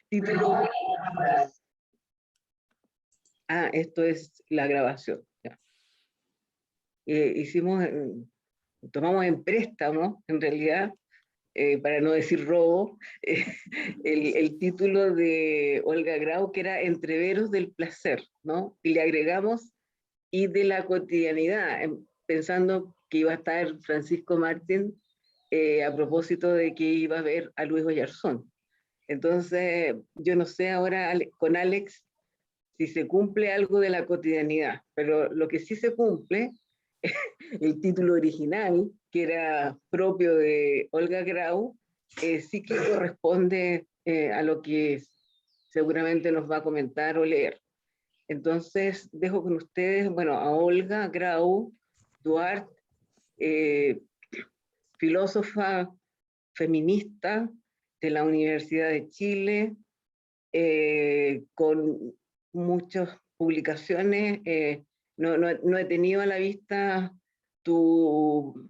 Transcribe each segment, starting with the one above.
Título. Ah, esto es la grabación. Ya. Tomamos en préstamo, en realidad, para no decir robo, el título de Olga Grau, que era Entreveros del placer, ¿no? Y le agregamos y de la cotidianidad, pensando que iba a estar Francisco Martín a propósito de que iba a ver a Luis Oyarzún. Entonces, yo no sé ahora con Alex si se cumple algo de la cotidianidad, pero lo que sí se cumple, el título original, que era propio de Olga Grau, sí que corresponde a lo que seguramente nos va a comentar o leer. Entonces, dejo con ustedes, bueno, a Olga Grau Duarte, filósofa feminista de la Universidad de Chile, con muchas publicaciones. No he tenido a la vista tu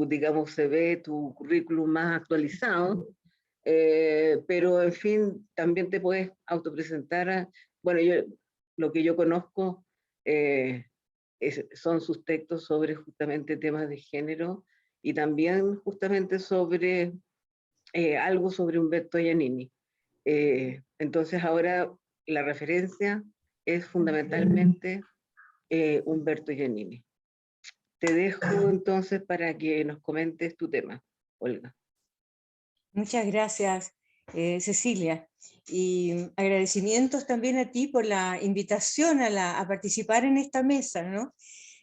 digamos, CV, tu currículum más actualizado, pero en fin, también te puedes autopresentar. Bueno, lo que yo conozco son sus textos sobre justamente temas de género y también justamente sobre algo sobre Umberto Giannini. Entonces ahora la referencia es fundamentalmente Umberto Giannini. Te dejo entonces para que nos comentes tu tema, Olga. Muchas gracias, Cecilia. Y agradecimientos también a ti por la invitación a participar en esta mesa, ¿no?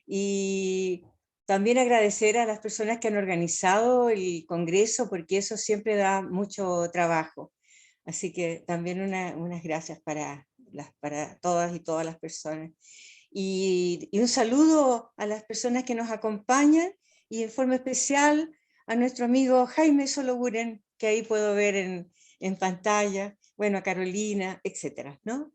Y también agradecer a las personas que han organizado el congreso, porque eso siempre da mucho trabajo. Así que también unas gracias para todas y todas las personas. Y un saludo a las personas que nos acompañan y en forma especial a nuestro amigo Jaime Sologuren, que ahí puedo ver en pantalla, bueno, a Carolina, etcétera, ¿no?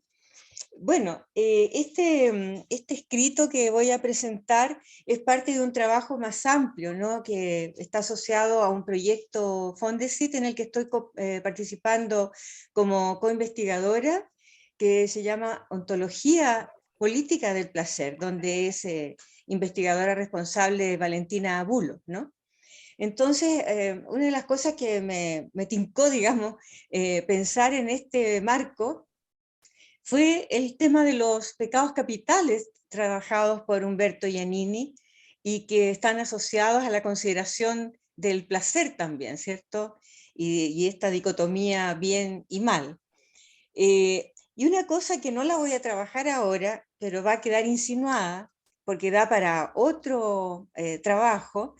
Bueno, este escrito que voy a presentar es parte de un trabajo más amplio, ¿no? Que está asociado a un proyecto Fondesit en el que estoy participando como coinvestigadora, que se llama Ontología Política del Placer, donde es investigadora responsable Valentina Bulo, ¿no? Entonces, una de las cosas que me tincó, digamos, pensar en este marco fue el tema de los pecados capitales trabajados por Umberto Giannini y que están asociados a la consideración del placer también, ¿cierto? Y esta dicotomía bien y mal. Y una cosa que no la voy a trabajar ahora, pero va a quedar insinuada, porque da para otro trabajo,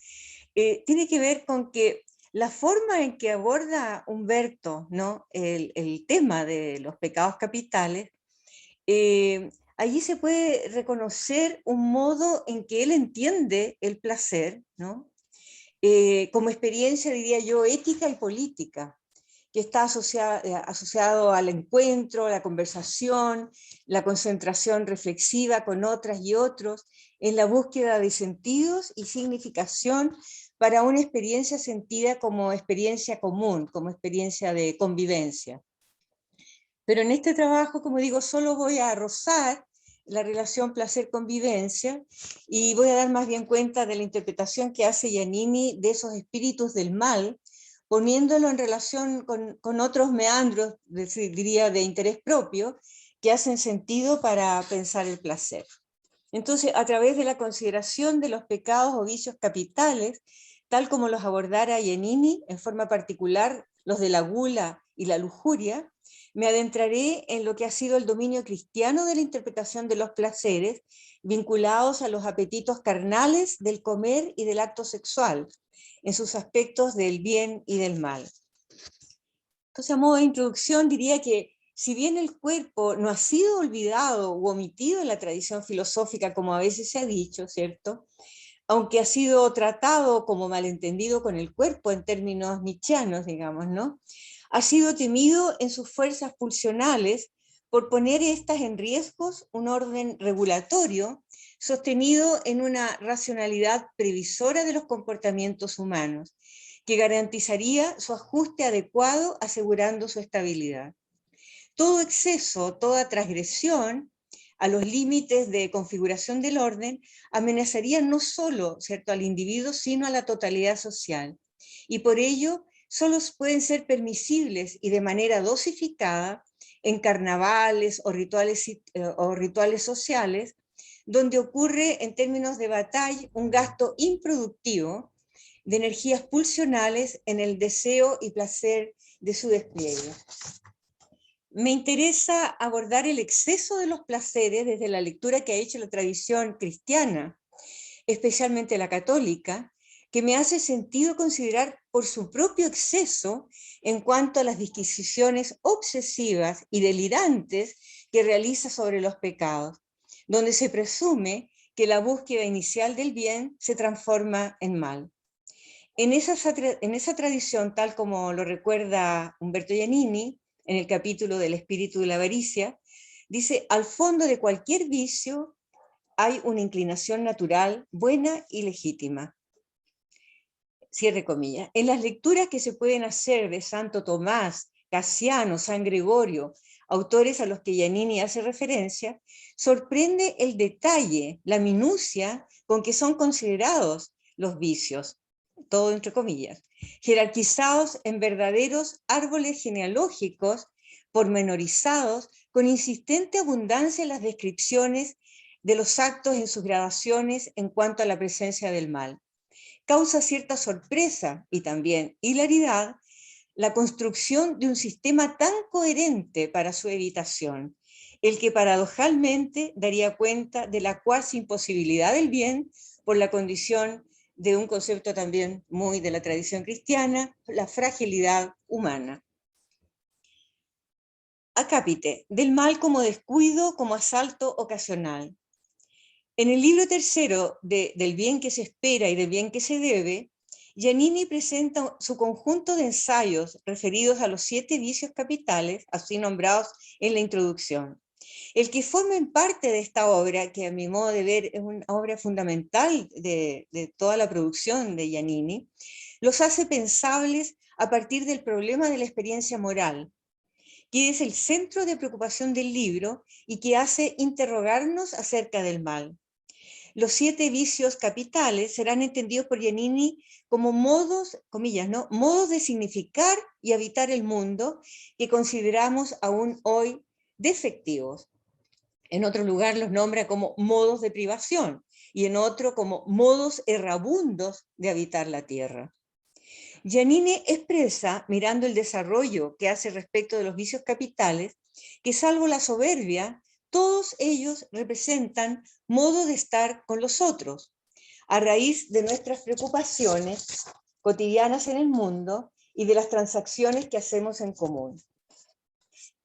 tiene que ver con que la forma en que aborda Humberto, ¿no? el tema de los pecados capitales, allí se puede reconocer un modo en que él entiende el placer, ¿no? Como experiencia, diría yo, ética y política, que está asociado al encuentro, a la conversación, la concentración reflexiva con otras y otros, en la búsqueda de sentidos y significación para una experiencia sentida como experiencia común, como experiencia de convivencia. Pero en este trabajo, como digo, solo voy a rozar la relación placer-convivencia y voy a dar más bien cuenta de la interpretación que hace Giannini de esos espíritus del mal, poniéndolo en relación con otros meandros, diría, de interés propio, que hacen sentido para pensar el placer. Entonces, a través de la consideración de los pecados o vicios capitales, tal como los abordara Giannini, en forma particular los de la gula y la lujuria, me adentraré en lo que ha sido el dominio cristiano de la interpretación de los placeres vinculados a los apetitos carnales del comer y del acto sexual, en sus aspectos del bien y del mal. Entonces, a modo de introducción, diría que si bien el cuerpo no ha sido olvidado u omitido en la tradición filosófica, como a veces se ha dicho, ¿cierto? Aunque ha sido tratado como malentendido con el cuerpo en términos nietzscheanos, digamos, ¿no? Ha sido temido en sus fuerzas pulsionales por poner estas en riesgos un orden regulatorio sostenido en una racionalidad previsora de los comportamientos humanos, que garantizaría su ajuste adecuado, asegurando su estabilidad. Todo exceso, toda transgresión a los límites de configuración del orden amenazaría no solo, ¿cierto?, al individuo, sino a la totalidad social. Y por ello, solo pueden ser permisibles y de manera dosificada en carnavales o rituales sociales, donde ocurre en términos de batalla un gasto improductivo de energías pulsionales en el deseo y placer de su despliegue. Me interesa abordar el exceso de los placeres desde la lectura que ha hecho la tradición cristiana, especialmente la católica, que me hace sentido considerar por su propio exceso en cuanto a las disquisiciones obsesivas y delirantes que realiza sobre los pecados, donde se presume que la búsqueda inicial del bien se transforma en mal. En esa tradición, tal como lo recuerda Umberto Giannini, en el capítulo del espíritu de la avaricia, dice: al fondo de cualquier vicio hay una inclinación natural, buena y legítima. Cierre comillas. En las lecturas que se pueden hacer de Santo Tomás, Casiano, San Gregorio, autores a los que Giannini hace referencia, sorprende el detalle, la minucia con que son considerados los vicios, todo entre comillas, jerarquizados en verdaderos árboles genealógicos, pormenorizados, con insistente abundancia en las descripciones de los actos en sus gradaciones en cuanto a la presencia del mal. Causa cierta sorpresa y también hilaridad la construcción de un sistema tan coherente para su evitación, el que paradojalmente daría cuenta de la cuasi imposibilidad del bien por la condición de un concepto también muy de la tradición cristiana, la fragilidad humana. Acápite, del mal como descuido, como asalto ocasional. En el libro tercero del bien que se espera y del bien que se debe, Giannini presenta su conjunto de ensayos referidos a los 7 vicios capitales, así nombrados en la introducción. El que formen parte de esta obra, que a mi modo de ver es una obra fundamental de toda la producción de Giannini, los hace pensables a partir del problema de la experiencia moral, que es el centro de preocupación del libro y que hace interrogarnos acerca del mal. Los 7 vicios capitales serán entendidos por Giannini como modos, comillas, ¿no?, modos de significar y habitar el mundo que consideramos aún hoy defectivos. En otro lugar los nombra como modos de privación y en otro como modos errabundos de habitar la tierra. Giannini expresa, mirando el desarrollo que hace respecto de los vicios capitales, que salvo la soberbia, todos ellos representan modo de estar con los otros, a raíz de nuestras preocupaciones cotidianas en el mundo y de las transacciones que hacemos en común.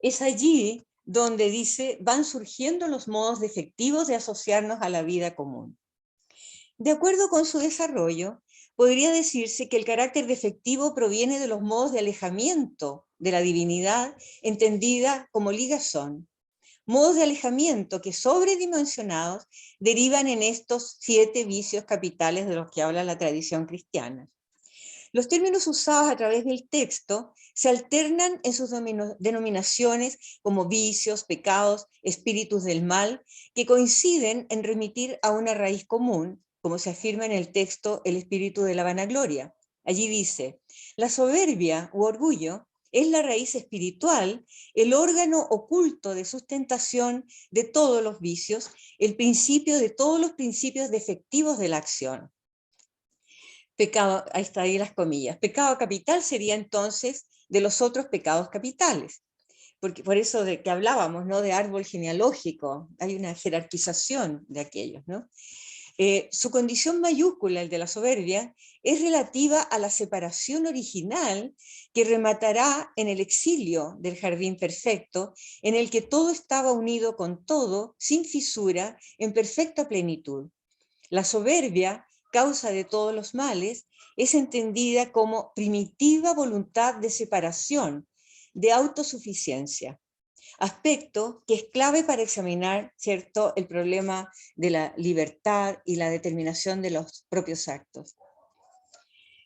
Es allí donde dice, van surgiendo los modos defectivos de asociarnos a la vida común. De acuerdo con su desarrollo, podría decirse que el carácter defectivo proviene de los modos de alejamiento de la divinidad entendida como ligazón. Modos de alejamiento que sobredimensionados derivan en estos 7 vicios capitales de los que habla la tradición cristiana. Los términos usados a través del texto se alternan en sus denominaciones como vicios, pecados, espíritus del mal, que coinciden en remitir a una raíz común, como se afirma en el texto El espíritu de la vanagloria. Allí dice, la soberbia u orgullo es la raíz espiritual, el órgano oculto de sustentación de todos los vicios, el principio de todos los principios defectivos de la acción. Pecado, ahí está ahí las comillas. Pecado capital sería entonces de los otros pecados capitales. Porque por eso de que hablábamos, ¿no?, de árbol genealógico, hay una jerarquización de aquellos, ¿no? Su condición mayúscula, el de la soberbia, es relativa a la separación original que rematará en el exilio del jardín perfecto, en el que todo estaba unido con todo, sin fisura, en perfecta plenitud. La soberbia, causa de todos los males, es entendida como primitiva voluntad de separación, de autosuficiencia, aspecto que es clave para examinar, ¿cierto?, el problema de la libertad y la determinación de los propios actos.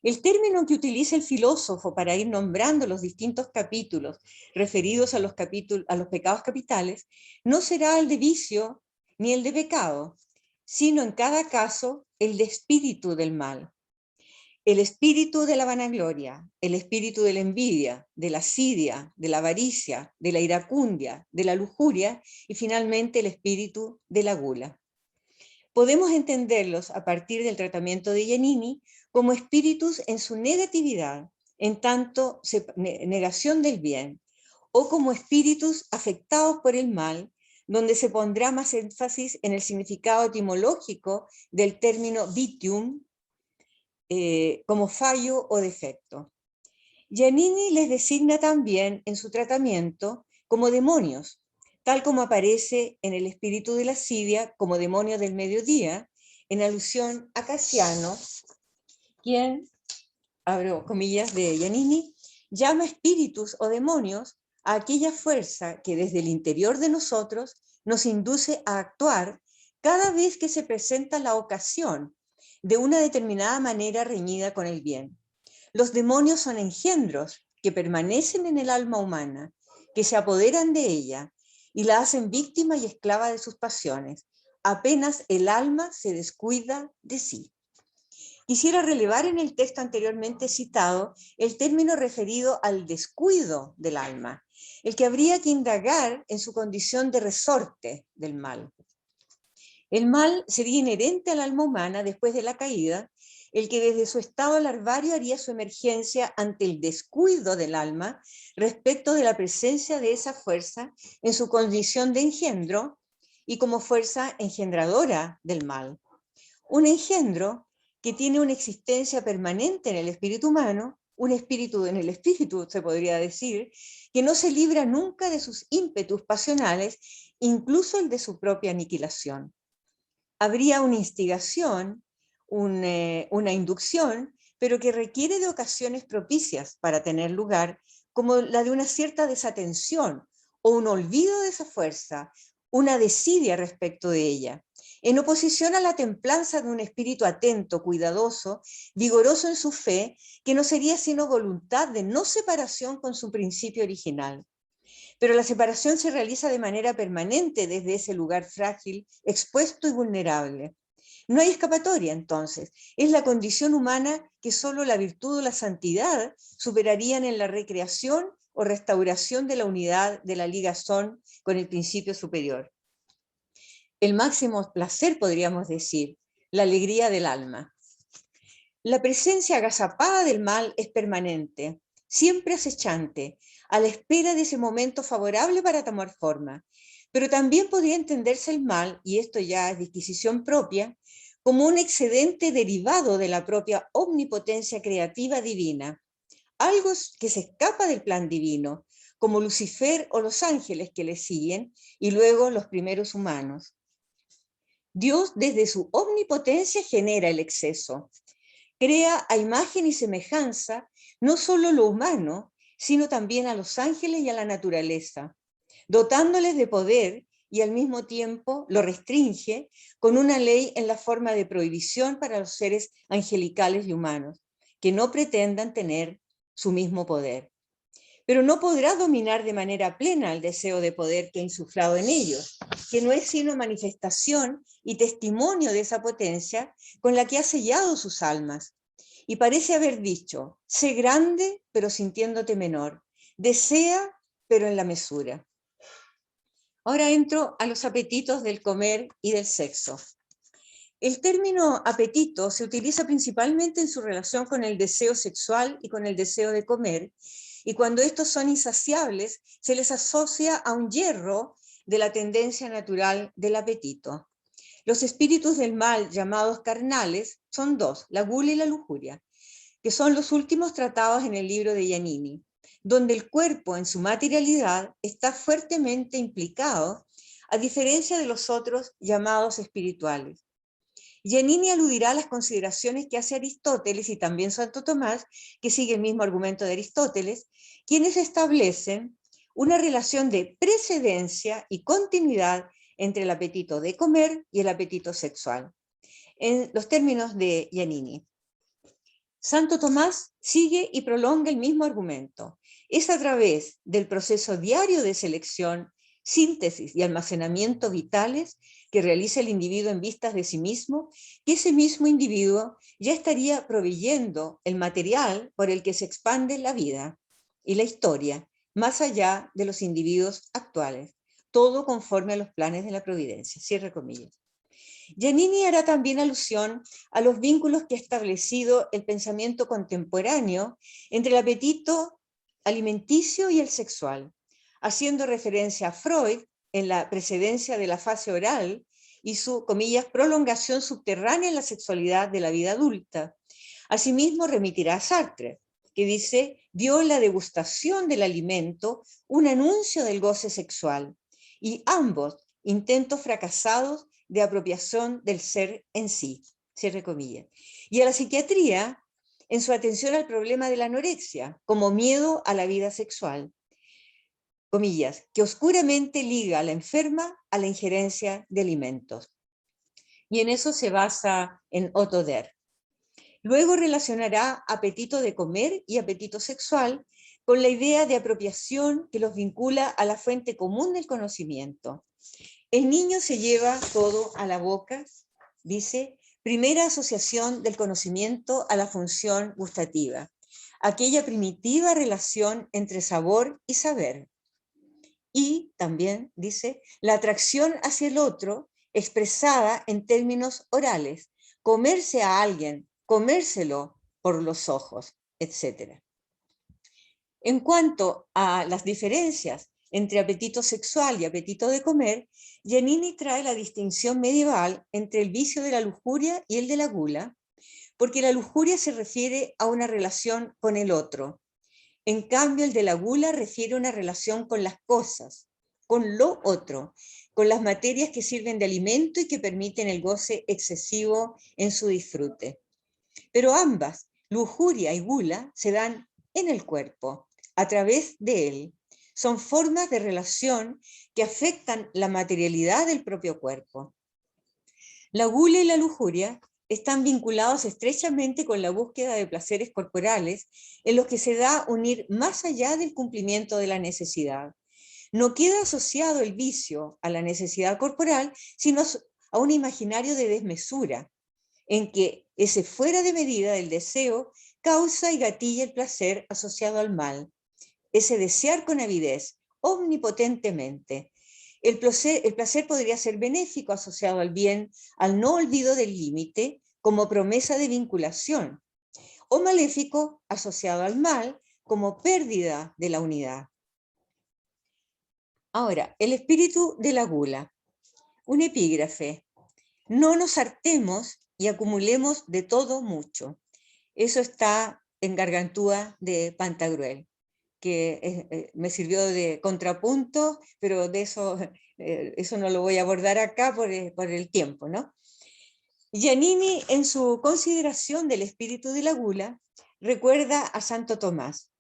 El término que utiliza el filósofo para ir nombrando los distintos capítulos referidos a los pecados capitales no será el de vicio ni el de pecado, sino en cada caso el de espíritu del mal. El espíritu de la vanagloria, el espíritu de la envidia, de la asidia, de la avaricia, de la iracundia, de la lujuria y finalmente el espíritu de la gula. Podemos entenderlos a partir del tratamiento de Giannini como espíritus en su negatividad, en tanto negación del bien, o como espíritus afectados por el mal, donde se pondrá más énfasis en el significado etimológico del término vitium, como fallo o defecto. Giannini les designa también en su tratamiento como demonios, tal como aparece en el espíritu de la asidia como demonio del mediodía, en alusión a Casiano, quien, abro comillas de Giannini, llama espíritus o demonios a aquella fuerza que desde el interior de nosotros nos induce a actuar cada vez que se presenta la ocasión de una determinada manera reñida con el bien. Los demonios son engendros que permanecen en el alma humana, que se apoderan de ella y la hacen víctima y esclava de sus pasiones, apenas el alma se descuida de sí. Quisiera relevar en el texto anteriormente citado el término referido al descuido del alma, el que habría que indagar en su condición de resorte del mal. El mal sería inherente al alma humana después de la caída, el que desde su estado larvario haría su emergencia ante el descuido del alma respecto de la presencia de esa fuerza en su condición de engendro y como fuerza engendradora del mal. Un engendro que tiene una existencia permanente en el espíritu humano, un espíritu en el espíritu, se podría decir, que no se libra nunca de sus ímpetus pasionales, incluso el de su propia aniquilación. Habría una instigación, una inducción, pero que requiere de ocasiones propicias para tener lugar, como la de una cierta desatención o un olvido de esa fuerza, una desidia respecto de ella, en oposición a la templanza de un espíritu atento, cuidadoso, vigoroso en su fe, que no sería sino voluntad de no separación con su principio original. Pero la separación se realiza de manera permanente desde ese lugar frágil, expuesto y vulnerable. No hay escapatoria, entonces. Es la condición humana que solo la virtud o la santidad superarían en la recreación o restauración de la unidad de la ligazón con el principio superior. El máximo placer, podríamos decir, la alegría del alma. La presencia agazapada del mal es permanente, siempre acechante, a la espera de ese momento favorable para tomar forma. Pero también podría entenderse el mal, y esto ya es disquisición propia, como un excedente derivado de la propia omnipotencia creativa divina, algo que se escapa del plan divino, como Lucifer o los ángeles que le siguen, y luego los primeros humanos. Dios desde su omnipotencia genera el exceso, crea a imagen y semejanza no solo lo humano, sino también a los ángeles y a la naturaleza, dotándoles de poder y al mismo tiempo lo restringe con una ley en la forma de prohibición para los seres angelicales y humanos, que no pretendan tener su mismo poder. Pero no podrá dominar de manera plena el deseo de poder que ha insuflado en ellos, que no es sino manifestación y testimonio de esa potencia con la que ha sellado sus almas. Y parece haber dicho, sé grande, pero sintiéndote menor, desea, pero en la mesura. Ahora entro a los apetitos del comer y del sexo. El término apetito se utiliza principalmente en su relación con el deseo sexual y con el deseo de comer, y cuando estos son insaciables, se les asocia a un hierro de la tendencia natural del apetito. Los espíritus del mal, llamados carnales, son dos, la gula y la lujuria, que son los últimos tratados en el libro de Giannini, donde el cuerpo en su materialidad está fuertemente implicado, a diferencia de los otros llamados espirituales. Giannini aludirá a las consideraciones que hace Aristóteles y también Santo Tomás, que sigue el mismo argumento de Aristóteles, quienes establecen una relación de precedencia y continuidad entre el apetito de comer y el apetito sexual, en los términos de Giannini. Santo Tomás sigue y prolonga el mismo argumento. Es a través del proceso diario de selección, síntesis y almacenamiento vitales que realiza el individuo en vistas de sí mismo, que ese mismo individuo ya estaría proveyendo el material por el que se expande la vida y la historia, más allá de los individuos actuales, todo conforme a los planes de la providencia. Cierre comillas. Giannini hará también alusión a los vínculos que ha establecido el pensamiento contemporáneo entre el apetito alimenticio y el sexual, haciendo referencia a Freud en la precedencia de la fase oral y su, comillas, prolongación subterránea en la sexualidad de la vida adulta. Asimismo, remitirá a Sartre, que dice, vio en la degustación del alimento un anuncio del goce sexual, y ambos intentos fracasados de apropiación del ser en sí, cierre comillas. Y a la psiquiatría en su atención al problema de la anorexia como miedo a la vida sexual, comillas, que oscuramente liga a la enferma a la injerencia de alimentos. Y en eso se basa en Otto Derr. Luego relacionará apetito de comer y apetito sexual con la idea de apropiación que los vincula a la fuente común del conocimiento. El niño se lleva todo a la boca, dice, primera asociación del conocimiento a la función gustativa, aquella primitiva relación entre sabor y saber. Y también, dice, la atracción hacia el otro expresada en términos orales, comerse a alguien, comérselo por los ojos, etc. En cuanto a las diferencias entre apetito sexual y apetito de comer, Giannini trae la distinción medieval entre el vicio de la lujuria y el de la gula, porque la lujuria se refiere a una relación con el otro. En cambio, el de la gula refiere a una relación con las cosas, con lo otro, con las materias que sirven de alimento y que permiten el goce excesivo en su disfrute. Pero ambas, lujuria y gula, se dan en el cuerpo, a través de él. Son formas de relación que afectan la materialidad del propio cuerpo. La gula y la lujuria están vinculados estrechamente con la búsqueda de placeres corporales en los que se da un ir más allá del cumplimiento de la necesidad. No queda asociado el vicio a la necesidad corporal, sino a un imaginario de desmesura, en que ese fuera de medida del deseo causa y gatilla el placer asociado al mal, ese desear con avidez, omnipotentemente. El placer podría ser benéfico asociado al bien, al no olvido del límite, como promesa de vinculación, o maléfico asociado al mal, como pérdida de la unidad. Ahora, el espíritu de la gula. Un epígrafe. No nos hartemos y acumulemos de todo mucho. Eso está en Gargantúa de Pantagruel, que me sirvió de contrapunto, pero de eso no lo voy a abordar acá por el tiempo, ¿no? Giannini, en su consideración del espíritu de la gula, recuerda a Santo Tomás.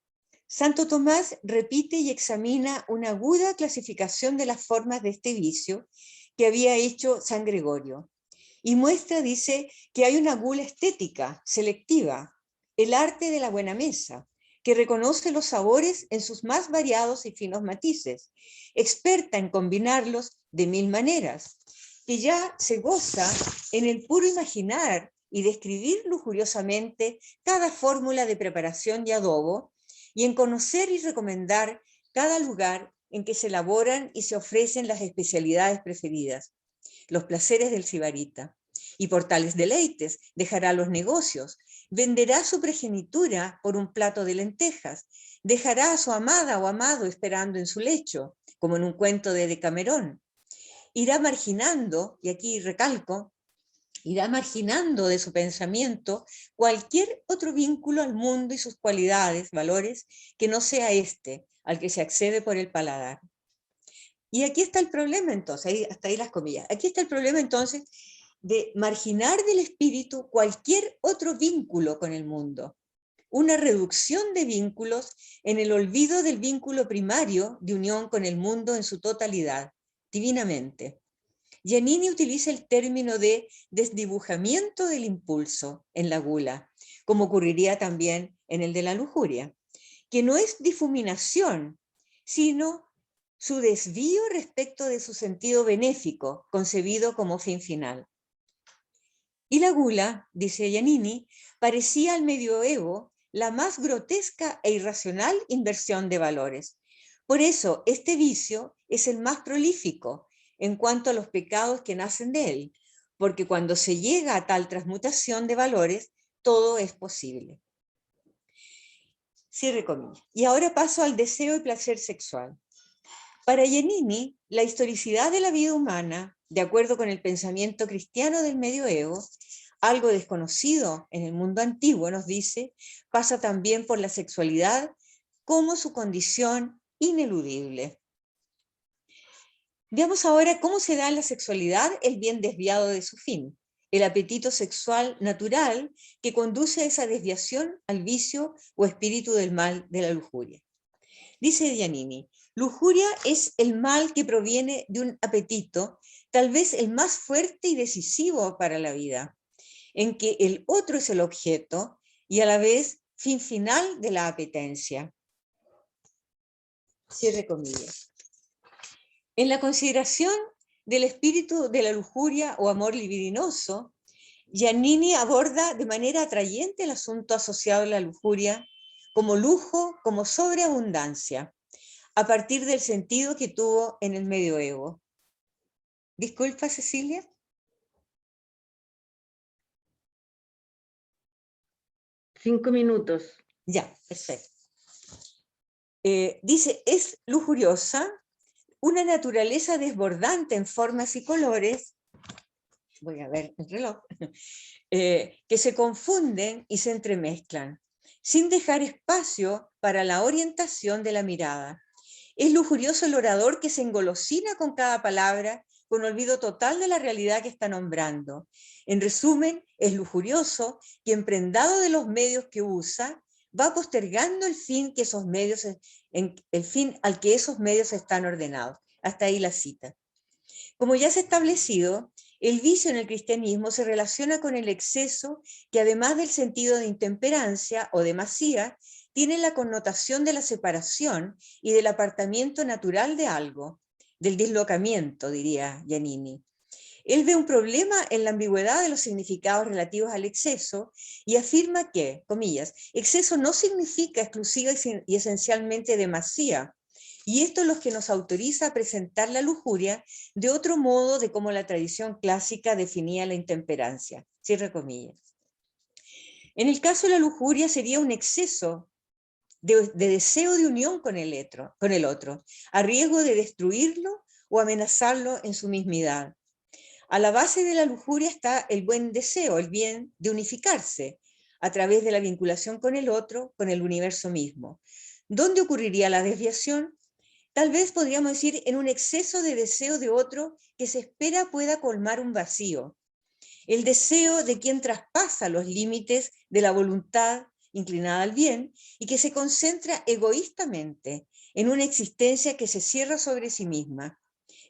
Santo Tomás repite y examina una aguda clasificación de las formas de este vicio que había hecho San Gregorio. Y muestra, dice, que hay una gula estética, selectiva, el arte de la buena mesa, que reconoce los sabores en sus más variados y finos matices, experta en combinarlos de mil maneras, que ya se goza en el puro imaginar y describir lujuriosamente cada fórmula de preparación y adobo, y en conocer y recomendar cada lugar en que se elaboran y se ofrecen las especialidades preferidas, los placeres del sibarita. Y por tales deleites dejará los negocios, venderá su progenitura por un plato de lentejas, dejará a su amada o amado esperando en su lecho, como en un cuento de Decamerón. Irá marginando, y aquí recalco, irá marginando de su pensamiento cualquier otro vínculo al mundo y sus cualidades, valores, que no sea este, al que se accede por el paladar. Y aquí está el problema entonces, hasta ahí las comillas, aquí está el problema entonces de marginar del espíritu cualquier otro vínculo con el mundo, una reducción de vínculos en el olvido del vínculo primario de unión con el mundo en su totalidad, divinamente. Giannini utiliza el término de desdibujamiento del impulso en la gula, como ocurriría también en el de la lujuria, que no es difuminación, sino su desvío respecto de su sentido benéfico, concebido como fin final. Y la gula, dice Giannini, parecía al medioevo la más grotesca e irracional inversión de valores. Por eso, este vicio es el más prolífico en cuanto a los pecados que nacen de él, porque cuando se llega a tal transmutación de valores, todo es posible. Cierre comillas. Y ahora paso al deseo y placer sexual. Para Giannini, la historicidad de la vida humana, de acuerdo con el pensamiento cristiano del medioevo, algo desconocido en el mundo antiguo, nos dice, pasa también por la sexualidad como su condición ineludible. Veamos ahora cómo se da en la sexualidad el bien desviado de su fin, el apetito sexual natural que conduce a esa desviación al vicio o espíritu del mal de la lujuria. Dice Giannini, lujuria es el mal que proviene de un apetito, tal vez el más fuerte y decisivo para la vida, en que el otro es el objeto y a la vez fin final de la apetencia. Cierre comillas. En la consideración del espíritu de la lujuria o amor libidinoso, Giannini aborda de manera atrayente el asunto asociado a la lujuria como lujo, como sobreabundancia, a partir del sentido que tuvo en el medioevo. Disculpa, Cecilia. Cinco minutos. Ya, perfecto. Dice, es lujuriosa, una naturaleza desbordante en formas y colores, voy a ver el reloj, que se confunden y se entremezclan, sin dejar espacio para la orientación de la mirada. Es lujurioso el orador que se engolosina con cada palabra, con olvido total de la realidad que está nombrando. En resumen, es lujurioso quien, prendado de los medios que usa, va postergando el fin al que esos medios están ordenados. Hasta ahí la cita. Como ya se ha establecido, el vicio en el cristianismo se relaciona con el exceso que, además del sentido de intemperancia o demasía, tiene la connotación de la separación y del apartamiento natural de algo, del dislocamiento, diría Giannini. Él ve un problema en la ambigüedad de los significados relativos al exceso y afirma que, comillas, exceso no significa exclusiva y esencialmente demasía, y esto es lo que nos autoriza a presentar la lujuria de otro modo de cómo la tradición clásica definía la intemperancia. Cierre comillas. En el caso de la lujuria sería un exceso de deseo de unión con el otro, a riesgo de destruirlo o amenazarlo en su mismidad. A la base de la lujuria está el buen deseo, el bien de unificarse a través de la vinculación con el otro, con el universo mismo. ¿Dónde ocurriría la desviación? Tal vez podríamos decir en un exceso de deseo de otro que se espera pueda colmar un vacío. El deseo de quien traspasa los límites de la voluntad inclinada al bien y que se concentra egoístamente en una existencia que se cierra sobre sí misma.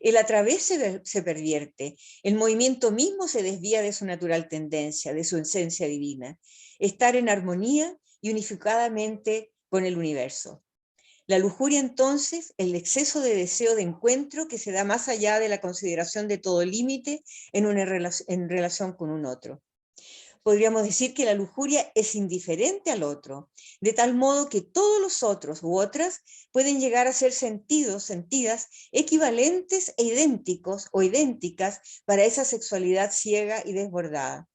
El a través se pervierte, el movimiento mismo se desvía de su natural tendencia, de su esencia divina, estar en armonía y unificadamente con el universo. La lujuria, entonces, el exceso de deseo de encuentro que se da más allá de la consideración de todo límite en relación con un otro. Podríamos decir que la lujuria es indiferente al otro, de tal modo que todos los otros u otras pueden llegar a ser sentidas, equivalentes e idénticos o idénticas para esa sexualidad ciega y desbordada.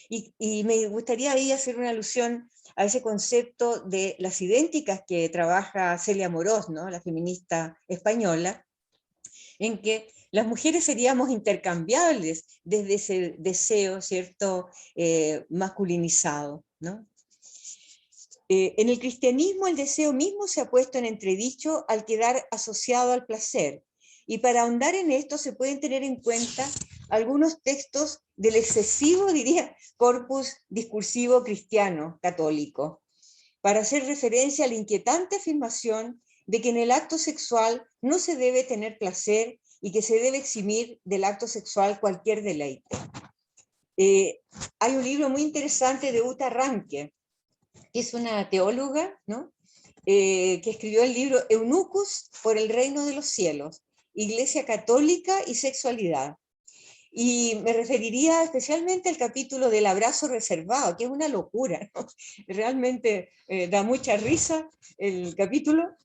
Y me gustaría ahí hacer una alusión a ese concepto de las idénticas que trabaja Celia Amorós, ¿no? La feminista española, en que las mujeres seríamos intercambiables desde ese deseo, ¿cierto?, masculinizado, ¿no? En el cristianismo el deseo mismo se ha puesto en entredicho al quedar asociado al placer, y para ahondar en esto se pueden tener en cuenta algunos textos del excesivo, diría, corpus discursivo cristiano católico, para hacer referencia a la inquietante afirmación de que en el acto sexual no se debe tener placer y que se debe eximir del acto sexual cualquier deleite. Hay un libro muy interesante de Uta Ranke, que es una teóloga, ¿no? Que escribió el libro Eunucus por el reino de los cielos, Iglesia Católica y Sexualidad. Y me referiría especialmente al capítulo del abrazo reservado, que es una locura, ¿no? Realmente da mucha risa el capítulo,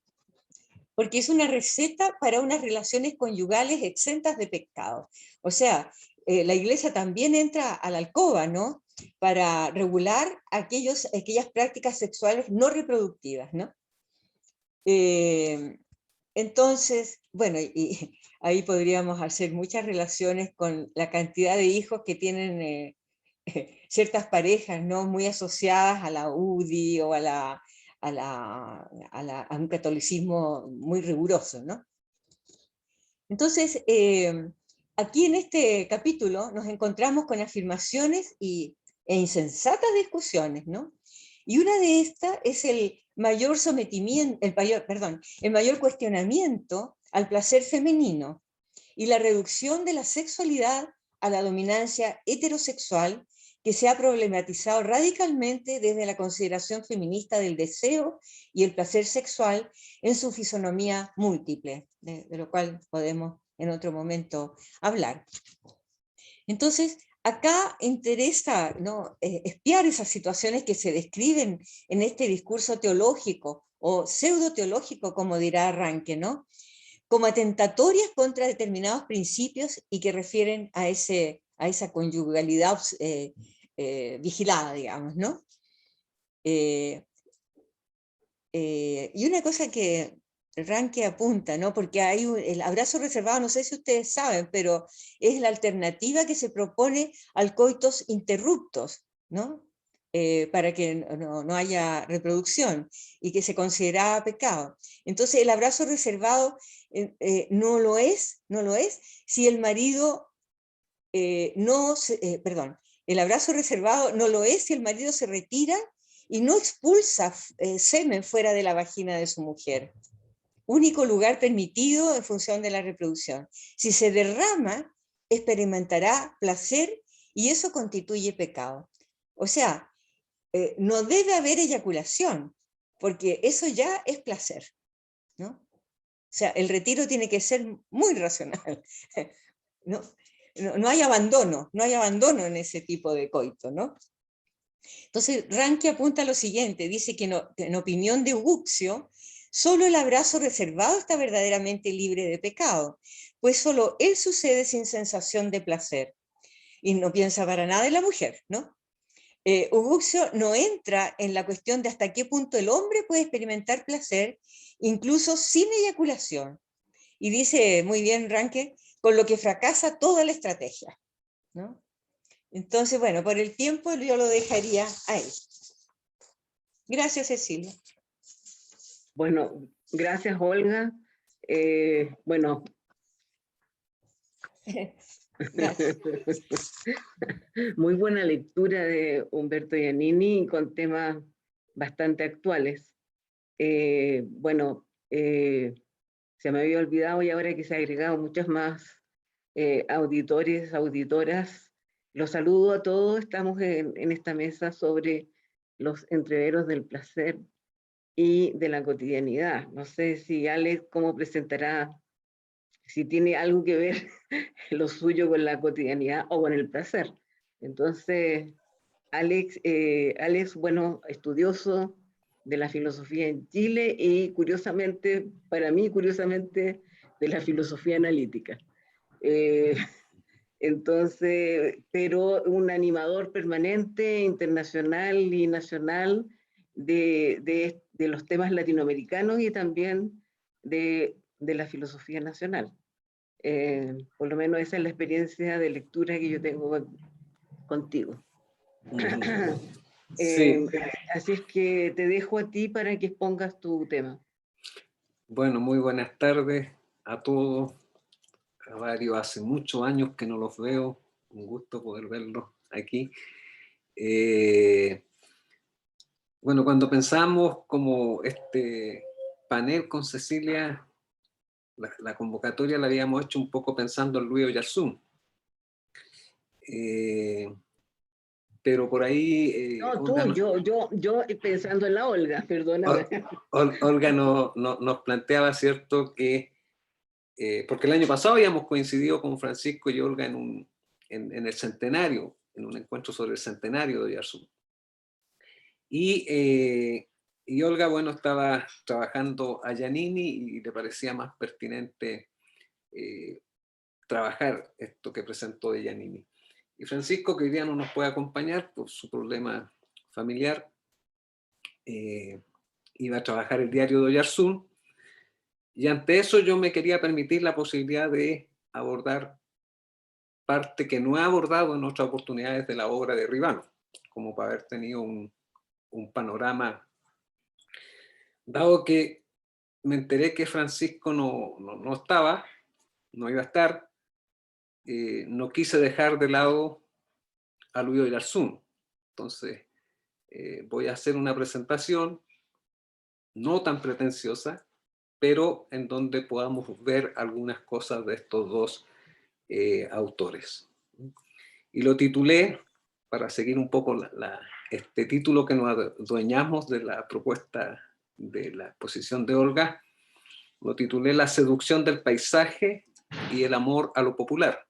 porque es una receta para unas relaciones conyugales exentas de pecado. O sea, la iglesia también entra a la alcoba, ¿no? Para regular aquellas prácticas sexuales no reproductivas, ¿no? Entonces, bueno, y ahí podríamos hacer muchas relaciones con la cantidad de hijos que tienen ciertas parejas, ¿no? Muy asociadas a la UDI o a un catolicismo muy riguroso, ¿no? Entonces, aquí en este capítulo nos encontramos con afirmaciones e insensatas discusiones, ¿no? Y una de estas es el mayor sometimiento, el mayor cuestionamiento al placer femenino y la reducción de la sexualidad a la dominancia heterosexual que se ha problematizado radicalmente desde la consideración feminista del deseo y el placer sexual en su fisonomía múltiple, de lo cual podemos en otro momento hablar. Entonces, acá interesa, ¿no? Espiar esas situaciones que se describen en este discurso teológico o pseudo-teológico, como dirá Ranke, ¿no? Como atentatorias contra determinados principios y que refieren a esa conyugalidad vigilada, digamos, ¿no? Y una cosa que Ranke apunta, ¿no? Porque hay el abrazo reservado, no sé si ustedes saben, pero es la alternativa que se propone al coitus interruptus, ¿no? Para que no haya reproducción y que se consideraba pecado. Entonces el abrazo reservado no lo es si el marido el abrazo reservado no lo es si el marido se retira y no expulsa semen fuera de la vagina de su mujer. Único lugar permitido en función de la reproducción. Si se derrama, experimentará placer y eso constituye pecado. O sea, no debe haber eyaculación, porque eso ya es placer, ¿no? O sea, el retiro tiene que ser muy racional, ¿no? No hay abandono, no hay abandono en ese tipo de coito, ¿no? Entonces, Ranke apunta a lo siguiente, dice que en opinión de Uguccio, solo el abrazo reservado está verdaderamente libre de pecado, pues solo él sucede sin sensación de placer, y no piensa para nada en la mujer, ¿no? Uguccio no entra en la cuestión de hasta qué punto el hombre puede experimentar placer, incluso sin eyaculación, y dice muy bien Ranke, con lo que fracasa toda la estrategia, ¿no? Entonces, bueno, por el tiempo yo lo dejaría ahí. Gracias, Cecilia. Bueno, gracias, Olga. Bueno. Gracias. Muy buena lectura de Humberto Giannini con temas bastante actuales. Bueno, se me había olvidado y ahora que se ha agregado muchas más auditores, auditoras. Los saludo a todos. Estamos en esta mesa sobre los entreveros del placer y de la cotidianidad. No sé si Alex, cómo presentará, si tiene algo que ver lo suyo con la cotidianidad o con el placer. Entonces, Alex, bueno, estudioso de la filosofía en Chile y curiosamente, para mí, curiosamente, de la filosofía analítica. Eh, entonces, pero un animador permanente, internacional y nacional de los temas latinoamericanos y también de la filosofía nacional. Por lo menos esa es la experiencia de lectura que yo tengo contigo. Sí. Así es que te dejo a ti para que expongas tu tema. Bueno, muy buenas tardes a todos. A varios, hace muchos años que no los veo. Un gusto poder verlos aquí. Bueno, cuando pensamos como este panel con Cecilia, la convocatoria la habíamos hecho un poco pensando en Luis Oyarzún. pero por ahí No, Olga, tú, yo pensando en la Olga, perdóname. Olga nos planteaba, ¿cierto?, que, porque el año pasado habíamos coincidido con Francisco y Olga en el centenario, en un encuentro sobre el centenario de Oyarzún. Y Olga, bueno, estaba trabajando a Giannini y le parecía más pertinente trabajar esto que presentó de Giannini. Y Francisco, que hoy día no nos puede acompañar por su problema familiar, iba a trabajar el diario de Oyarzún, y ante eso yo me quería permitir la posibilidad de abordar parte que no he abordado en otras oportunidades de la obra de Ribano, como para haber tenido un panorama, dado que me enteré que Francisco no estaba, no iba a estar, no quise dejar de lado a Luis Oyarzún. Entonces, voy a hacer una presentación no tan pretenciosa, pero en donde podamos ver algunas cosas de estos dos autores. Y lo titulé, para seguir un poco este título que nos adueñamos de la propuesta de la exposición de Olga, lo titulé La seducción del paisaje y el amor a lo popular.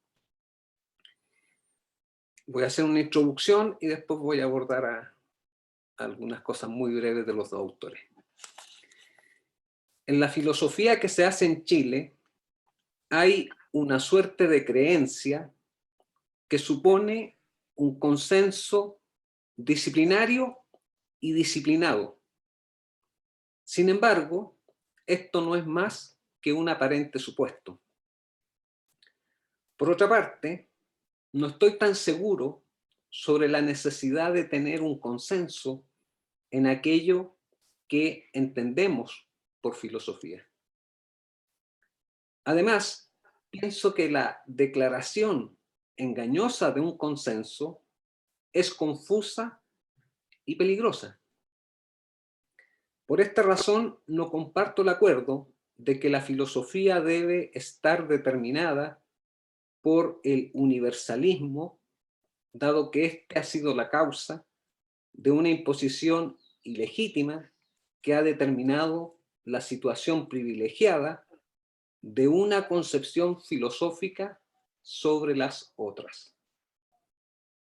Voy a hacer una introducción y después voy a abordar algunas cosas muy breves de los dos autores. En la filosofía que se hace en Chile hay una suerte de creencia que supone un consenso disciplinario y disciplinado. Sin embargo, esto no es más que un aparente supuesto. Por otra parte, no estoy tan seguro sobre la necesidad de tener un consenso en aquello que entendemos por filosofía. Además, pienso que la declaración engañosa de un consenso es confusa y peligrosa. Por esta razón, no comparto el acuerdo de que la filosofía debe estar determinada por el universalismo, dado que este ha sido la causa de una imposición ilegítima que ha determinado la situación privilegiada de una concepción filosófica sobre las otras.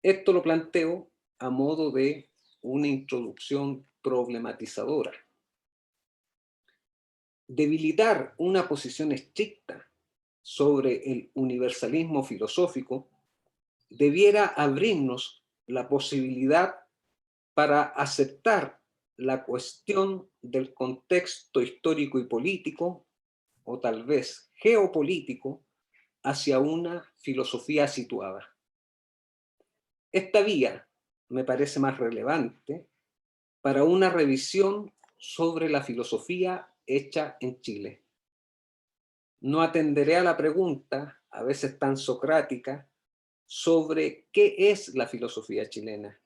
Esto lo planteo a modo de una introducción problematizadora. Debilitar una posición estricta sobre el universalismo filosófico debiera abrirnos la posibilidad para aceptar la cuestión del contexto histórico y político, o tal vez geopolítico, hacia una filosofía situada. Esta vía me parece más relevante para una revisión sobre la filosofía hecha en Chile. No atenderé a la pregunta, a veces tan socrática, sobre qué es la filosofía chilena,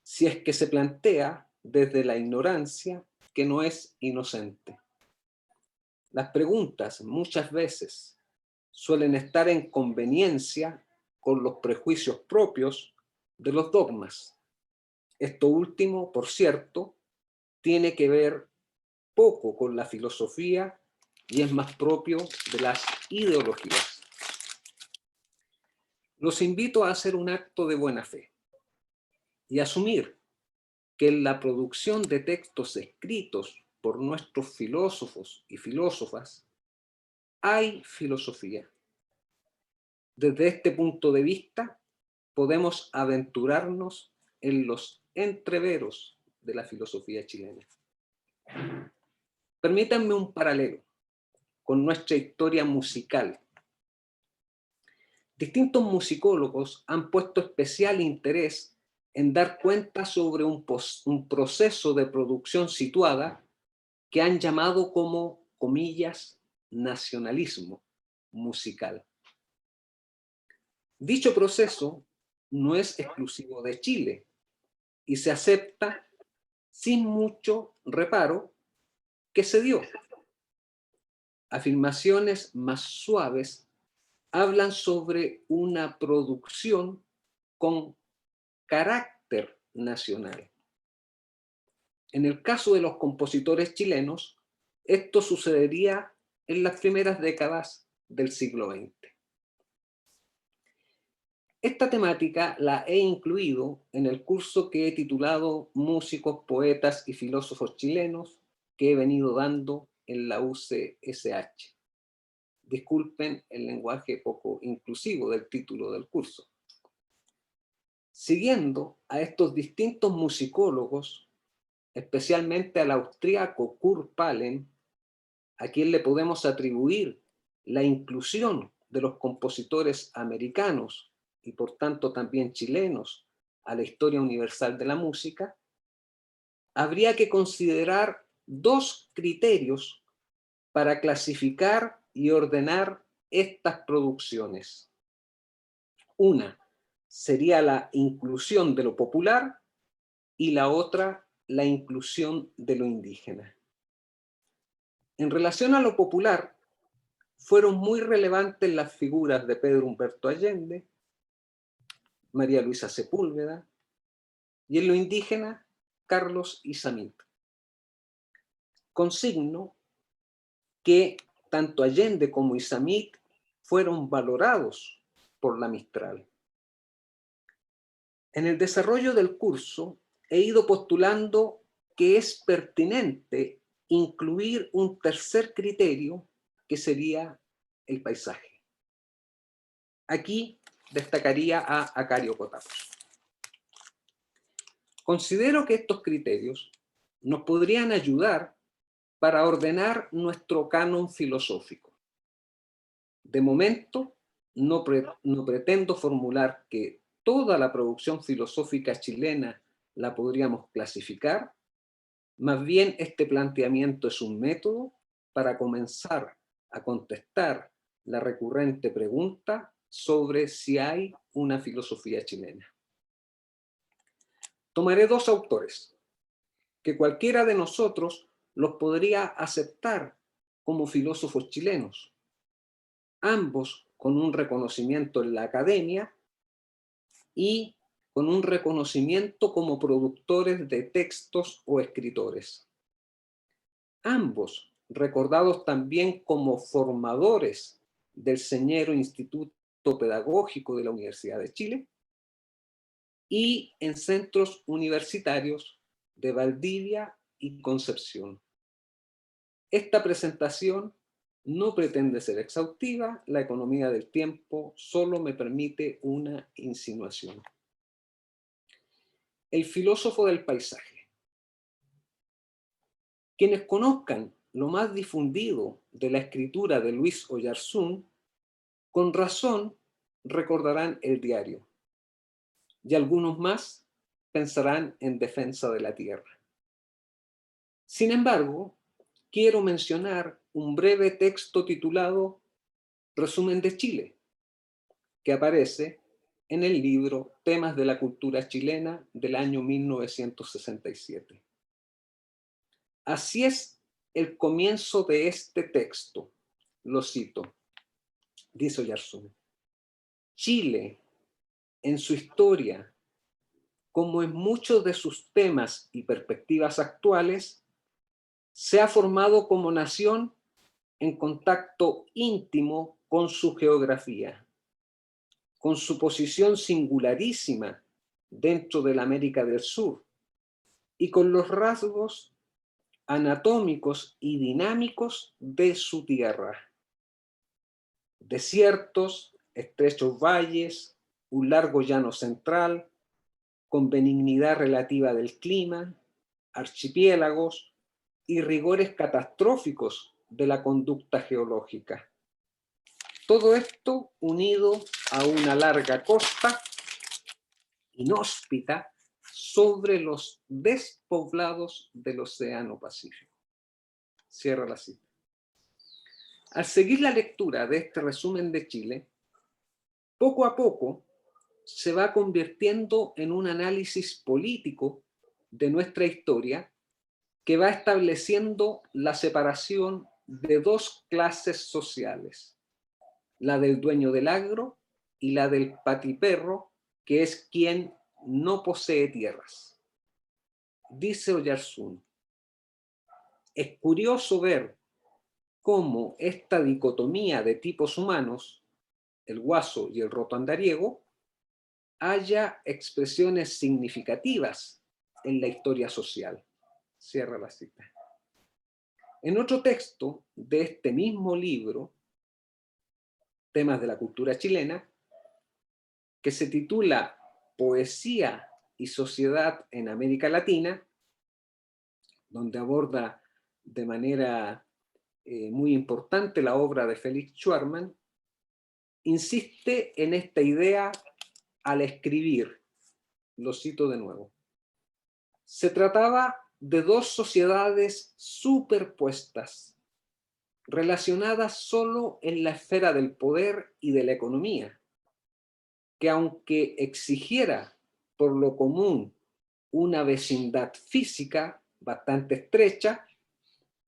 si es que se plantea desde la ignorancia que no es inocente. Las preguntas muchas veces suelen estar en conveniencia con los prejuicios propios de los dogmas. Esto último, por cierto, tiene que ver poco con la filosofía y es más propio de las ideologías. Los invito a hacer un acto de buena fe y asumir que en la producción de textos escritos por nuestros filósofos y filósofas hay filosofía. Desde este punto de vista, podemos aventurarnos en los entreveros de la filosofía chilena. Permítanme un paralelo con nuestra historia musical. Distintos musicólogos han puesto especial interés en dar cuenta sobre un proceso de producción situada que han llamado como, comillas, nacionalismo musical. Dicho proceso no es exclusivo de Chile y se acepta sin mucho reparo que se dio. Afirmaciones más suaves hablan sobre una producción con carácter nacional. En el caso de los compositores chilenos, esto sucedería en las primeras décadas del siglo XX. Esta temática la he incluido en el curso que he titulado Músicos, Poetas y Filósofos Chilenos, que he venido dando en la UCSH. Disculpen el lenguaje poco inclusivo del título del curso. Siguiendo a estos distintos musicólogos, especialmente al austríaco Kurt Pahlen, a quien le podemos atribuir la inclusión de los compositores americanos y por tanto también chilenos a la historia universal de la música, habría que considerar dos criterios para clasificar y ordenar estas producciones. Una sería la inclusión de lo popular y la otra la inclusión de lo indígena. En relación a lo popular, fueron muy relevantes las figuras de Pedro Humberto Allende, María Luisa Sepúlveda, y en lo indígena, Carlos Izamitl. Consigno que tanto Allende como Izamitl fueron valorados por la Mistral. En el desarrollo del curso he ido postulando que es pertinente incluir un tercer criterio que sería el paisaje. Aquí destacaría a Acario Cotapos. Considero que estos criterios nos podrían ayudar para ordenar nuestro canon filosófico. De momento, no pretendo formular que toda la producción filosófica chilena la podríamos clasificar, más bien este planteamiento es un método para comenzar a contestar la recurrente pregunta sobre si hay una filosofía chilena. Tomaré dos autores, que cualquiera de nosotros los podría aceptar como filósofos chilenos, ambos con un reconocimiento en la academia y con un reconocimiento como productores de textos o escritores. Ambos recordados también como formadores del señero Instituto Pedagógico de la Universidad de Chile y en centros universitarios de Valdivia y Concepción. Esta presentación no pretende ser exhaustiva, la economía del tiempo solo me permite una insinuación. El filósofo del paisaje. Quienes conozcan lo más difundido de la escritura de Luis Oyarzún, con razón recordarán el diario, y algunos más pensarán en Defensa de la Tierra. Sin embargo, quiero mencionar un breve texto titulado Resumen de Chile, que aparece en el libro Temas de la Cultura Chilena del año 1967. Así es el comienzo de este texto, lo cito, dice Oyarzún. Chile, en su historia, como en muchos de sus temas y perspectivas actuales, se ha formado como nación en contacto íntimo con su geografía, con su posición singularísima dentro de la América del Sur y con los rasgos anatómicos y dinámicos de su tierra. Desiertos, estrechos valles, un largo llano central, con benignidad relativa del clima, archipiélagos y rigores catastróficos de la conducta geológica. Todo esto unido a una larga costa inhóspita sobre los despoblados del Océano Pacífico. Cierra la cita. Al seguir la lectura de este resumen de Chile, poco a poco se va convirtiendo en un análisis político de nuestra historia que va estableciendo la separación de dos clases sociales, la del dueño del agro y la del patiperro, que es quien no posee tierras. Dice Oyarzún, es curioso ver cómo esta dicotomía de tipos humanos, el guaso y el rotoandariego, haya expresiones significativas en la historia social. Cierra la cita. En otro texto de este mismo libro, Temas de la cultura chilena, que se titula Poesía y sociedad en América Latina, donde aborda de manera muy importante la obra de Felix Schwarman, insiste en esta idea al escribir, lo cito de nuevo. Se trataba de dos sociedades superpuestas, relacionadas solo en la esfera del poder y de la economía, que aunque exigiera por lo común una vecindad física bastante estrecha,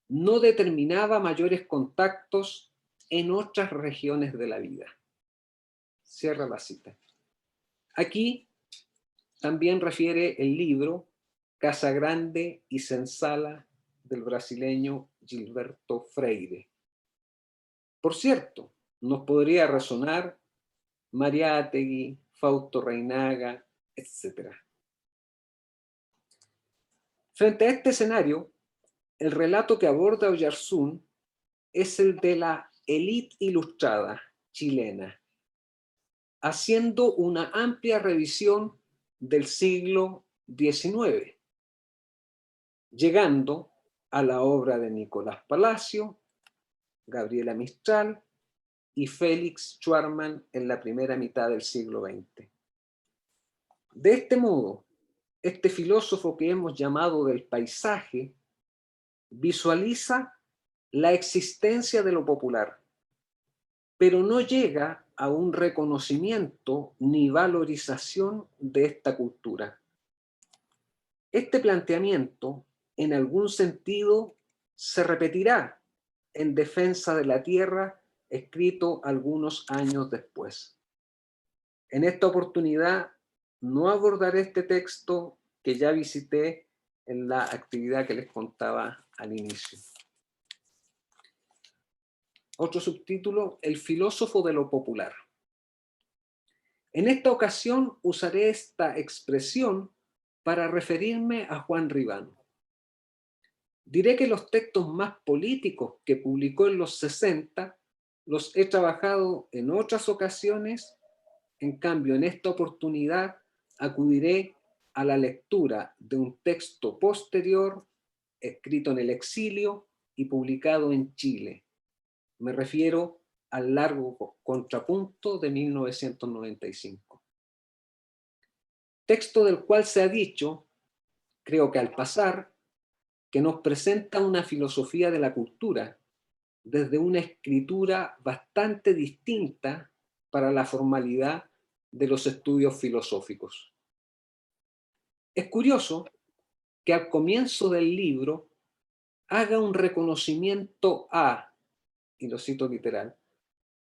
no determinaba mayores contactos en otras regiones de la vida. Cierra la cita. Aquí también refiere el libro Casa Grande y Senzala del brasileño Gilberto Freire. Por cierto, nos podría resonar Mariátegui, Fausto Reinaga, etc. Frente a este escenario, el relato que aborda Oyarzún es el de la élite ilustrada chilena, haciendo una amplia revisión del siglo XIX, llegando a la obra de Nicolás Palacio, Gabriela Mistral y Félix Schwarman en la primera mitad del siglo XX. De este modo, este filósofo que hemos llamado del paisaje visualiza la existencia de lo popular, pero no llega a un reconocimiento ni valorización de esta cultura. Este planteamiento, en algún sentido, se repetirá en Defensa de la Tierra, escrito algunos años después. En esta oportunidad no abordaré este texto que ya visité en la actividad que les contaba al inicio. Otro subtítulo, El filósofo de lo popular. En esta ocasión usaré esta expresión para referirme a Juan Ribano. Diré que los textos más políticos que publicó en los 60 los he trabajado en otras ocasiones, en cambio en esta oportunidad acudiré a la lectura de un texto posterior, escrito en el exilio y publicado en Chile. Me refiero al Largo Contrapunto de 1995. Texto del cual se ha dicho, creo que al pasar, que nos presenta una filosofía de la cultura desde una escritura bastante distinta para la formalidad de los estudios filosóficos. Es curioso que al comienzo del libro haga un reconocimiento a, y lo cito literal,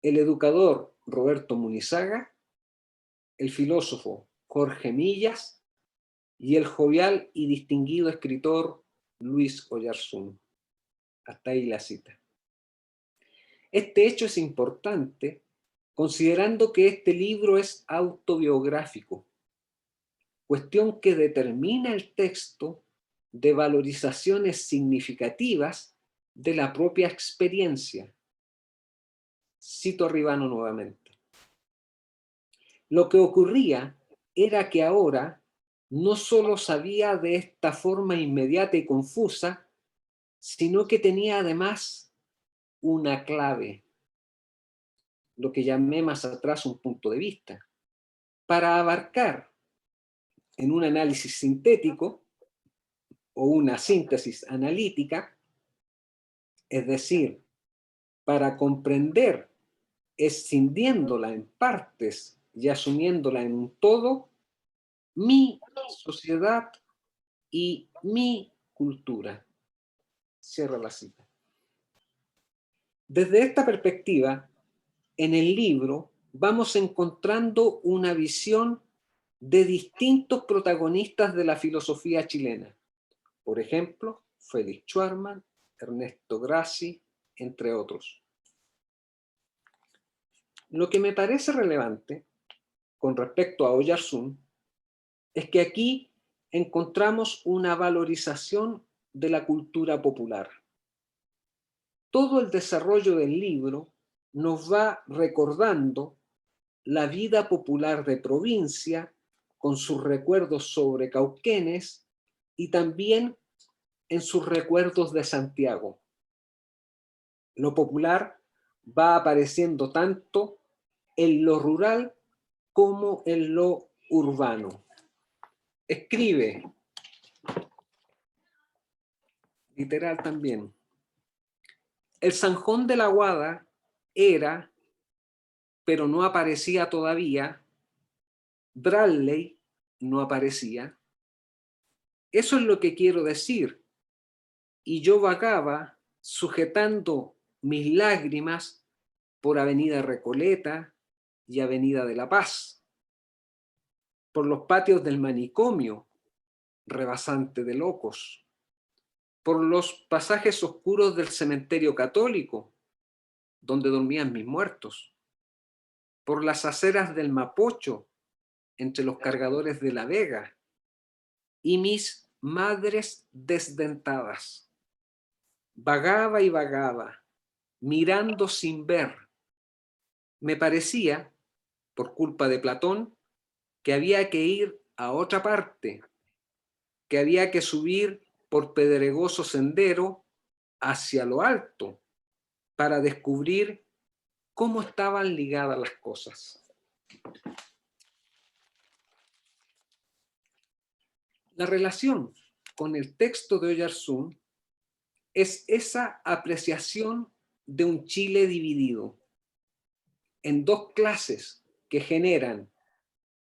el educador Roberto Munizaga, el filósofo Jorge Millas y el jovial y distinguido escritor Luis Oyarzún. Hasta ahí la cita. Este hecho es importante considerando que este libro es autobiográfico, cuestión que determina el texto de valorizaciones significativas de la propia experiencia. Cito a Ribano nuevamente. Lo que ocurría era que ahora no solo sabía de esta forma inmediata y confusa, sino que tenía además una clave, lo que llamé más atrás un punto de vista, para abarcar en un análisis sintético o una síntesis analítica, es decir, para comprender escindiéndola en partes y asumiéndola en un todo, mi sociedad y mi cultura. Cierra la cita. Desde esta perspectiva, en el libro vamos encontrando una visión de distintos protagonistas de la filosofía chilena. Por ejemplo, Félix Schwarman, Ernesto Grassi, entre otros. Lo que me parece relevante con respecto a Oyarzún es que aquí encontramos una valorización de la cultura popular. Todo el desarrollo del libro nos va recordando la vida popular de provincia con sus recuerdos sobre Cauquenes y también en sus recuerdos de Santiago. Lo popular va apareciendo tanto en lo rural como en lo urbano. Escribe, literal también, el Zanjón de la Guada era, pero no aparecía todavía, Bradley no aparecía. Eso es lo que quiero decir. Y yo vagaba sujetando mis lágrimas por Avenida Recoleta y Avenida de la Paz, por los patios del manicomio, rebasante de locos, por los pasajes oscuros del cementerio católico, donde dormían mis muertos, por las aceras del Mapocho, entre los cargadores de La Vega, y mis madres desdentadas. Vagaba y vagaba, mirando sin ver. Me parecía, por culpa de Platón, que había que ir a otra parte, que había que subir por pedregoso sendero hacia lo alto para descubrir cómo estaban ligadas las cosas. La relación con el texto de Oyarzún es esa apreciación de un Chile dividido en dos clases que generan,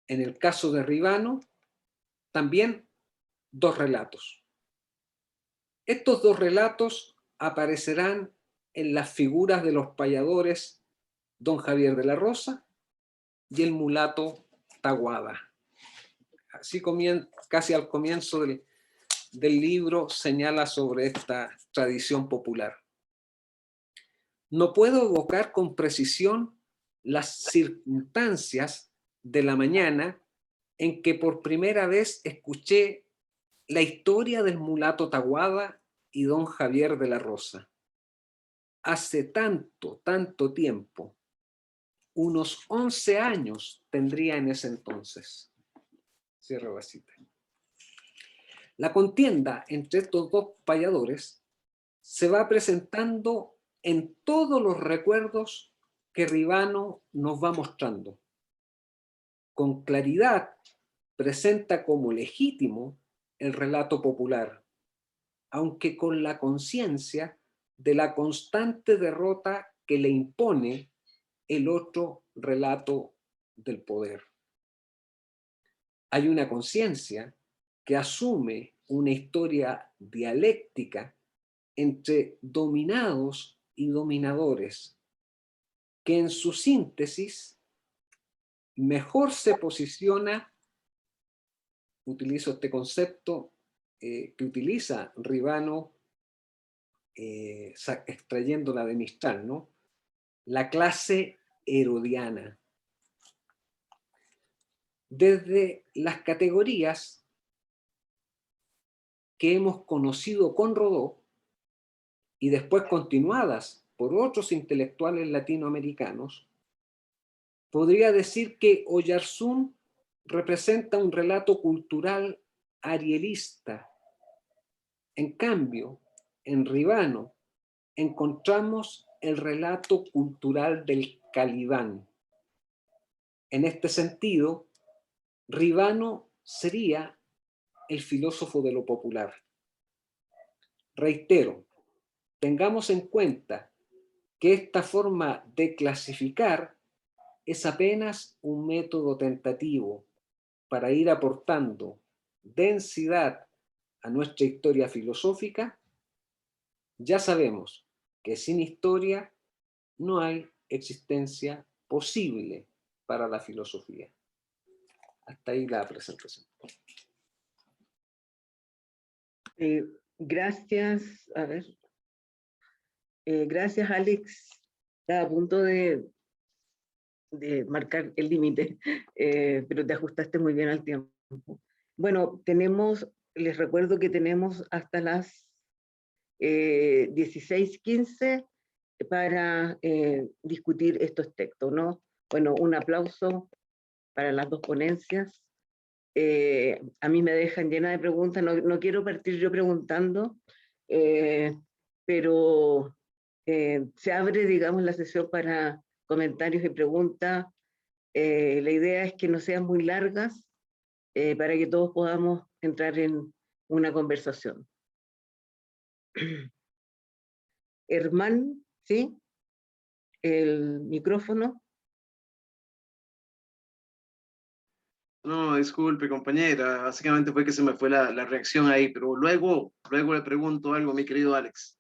en el caso de Ribano, también dos relatos. Estos dos relatos aparecerán en las figuras de los payadores don Javier de la Rosa y el mulato Taguada. Así casi al comienzo del libro señala sobre esta tradición popular. No puedo evocar con precisión las circunstancias de la mañana en que por primera vez escuché la historia del mulato Taguada y don Javier de la Rosa. Hace tanto tiempo, unos 11 años tendría en ese entonces. Cierro la cita. La contienda entre estos dos payadores se va presentando en todos los recuerdos que Ribano nos va mostrando. Con claridad presenta como legítimo el relato popular, aunque con la conciencia de la constante derrota que le impone el otro relato del poder. Hay una conciencia que asume una historia dialéctica entre dominados y dominadores, que en su síntesis mejor se posiciona, utilizo este concepto que utiliza Ribano extrayéndola de Mistral, ¿no? La clase herodiana. Desde las categorías que hemos conocido con Rodó y después continuadas por otros intelectuales latinoamericanos, podría decir que Oyarzún representa un relato cultural arielista. En cambio, en Ribano encontramos el relato cultural del Calibán. En este sentido, Ribano sería el filósofo de lo popular. Reitero, tengamos en cuenta que esta forma de clasificar es apenas un método tentativo para ir aportando densidad a nuestra historia filosófica. Ya sabemos que sin historia no hay existencia posible para la filosofía. Hasta ahí la presentación. Gracias, a ver. Gracias, Alex. Estaba a punto de marcar el límite, pero te ajustaste muy bien al tiempo. Bueno, les recuerdo que tenemos hasta las 16:15 para discutir estos textos, ¿no? Bueno, un aplauso para las dos ponencias. A mí me dejan llena de preguntas, no quiero partir yo preguntando, pero se abre, digamos, la sesión para comentarios y preguntas. La idea es que no sean muy largas para que todos podamos entrar en una conversación. Herman, ¿sí? El micrófono. No, disculpe, compañera. Básicamente fue que se me fue la reacción ahí, pero luego le pregunto algo, mi querido Alex.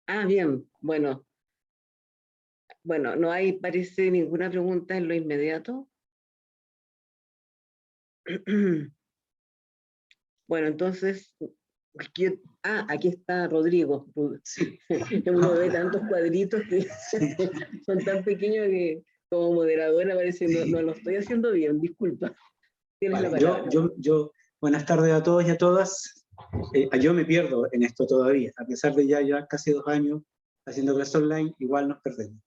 Ah, bien, bueno, no hay, parece, ninguna pregunta en lo inmediato. Bueno, entonces, aquí está Rodrigo. Sí. Uno ve tantos cuadritos que son tan pequeños que como moderadora parece no lo estoy haciendo bien, disculpa. Tienes la Vale, palabra. buenas tardes a todos y a todas. Yo me pierdo en esto todavía, a pesar de ya casi 2 años haciendo clases online, igual nos perdemos.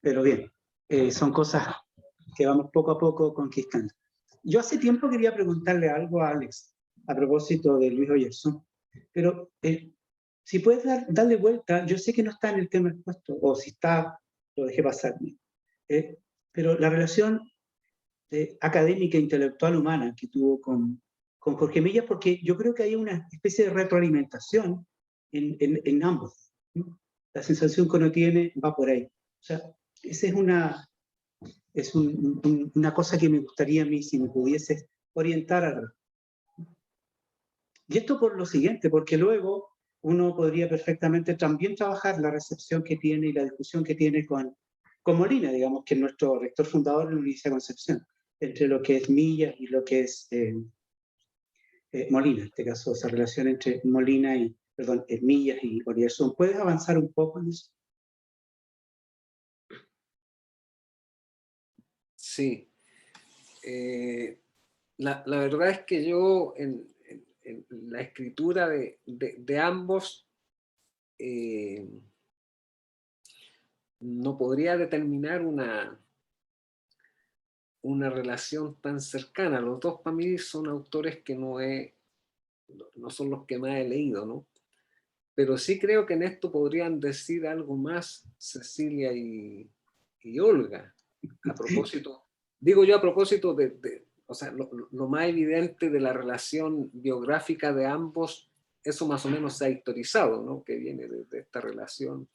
Pero bien, son cosas que vamos poco a poco conquistando. Yo hace tiempo quería preguntarle algo a Alex a propósito de Luis Oyerson, pero si puedes darle vuelta, yo sé que no está en el tema expuesto, o si está, lo dejé pasar. Pero la relación académica e intelectual humana que tuvo con Jorge Millas, porque yo creo que hay una especie de retroalimentación en ambos, ¿no? La sensación que uno tiene va por ahí. O sea, esa es una cosa que me gustaría a mí si me pudiese orientar a. Y esto por lo siguiente, porque luego uno podría perfectamente también trabajar la recepción que tiene y la discusión que tiene con Molina, digamos, que es nuestro rector fundador de la Universidad de Concepción, entre lo que es Millas y lo que es Molina, en este caso, esa relación entre Millas y Oyerson. ¿Puedes avanzar un poco en eso? Sí. La verdad es que yo en la escritura de ambos no podría determinar una relación tan cercana. Los dos para mí son autores que no son los que más he leído, ¿no? Pero sí creo que en esto podrían decir algo más Cecilia y Olga. A propósito, digo yo a propósito o sea, lo más evidente de la relación biográfica de ambos, eso más o menos se ha historizado, ¿no? Que viene de esta relación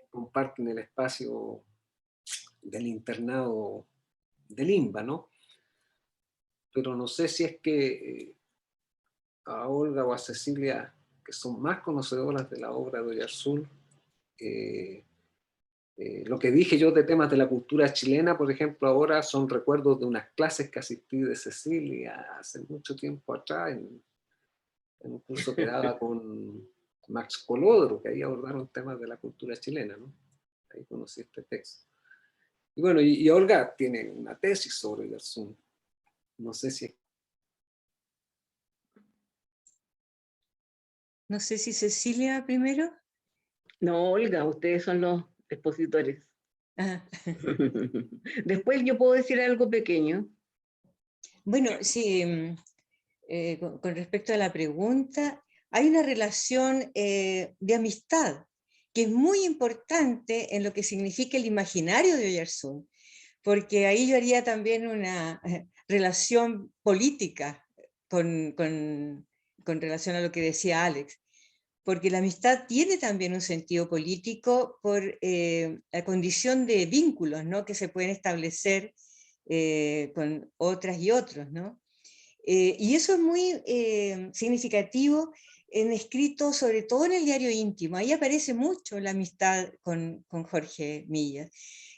comparten el espacio del internado de Limba, ¿no? Pero no sé si es que a Olga o a Cecilia, que son más conocedoras de la obra de Oyarzún, lo que dije yo de temas de la cultura chilena, por ejemplo, ahora son recuerdos de unas clases que asistí de Cecilia hace mucho tiempo atrás, en un curso que daba con Max Colodro, que ahí abordaron temas de la cultura chilena, ¿no? Ahí conocí este texto. Y bueno, y Olga tiene una tesis sobre Oyarzún. No sé si... No sé si Cecilia primero. No, Olga, ustedes son los expositores. Ah. Después yo puedo decir algo pequeño. Bueno, sí, con respecto a la pregunta, hay una relación de amistad que es muy importante en lo que significa el imaginario de Oyarzún, porque ahí yo haría también una relación política con relación a lo que decía Alex, porque la amistad tiene también un sentido político por la condición de vínculos, ¿no?, que se pueden establecer con otras y otros, ¿no? Y eso es muy significativo en escritos, sobre todo en el diario íntimo. Ahí aparece mucho la amistad con Jorge Millas.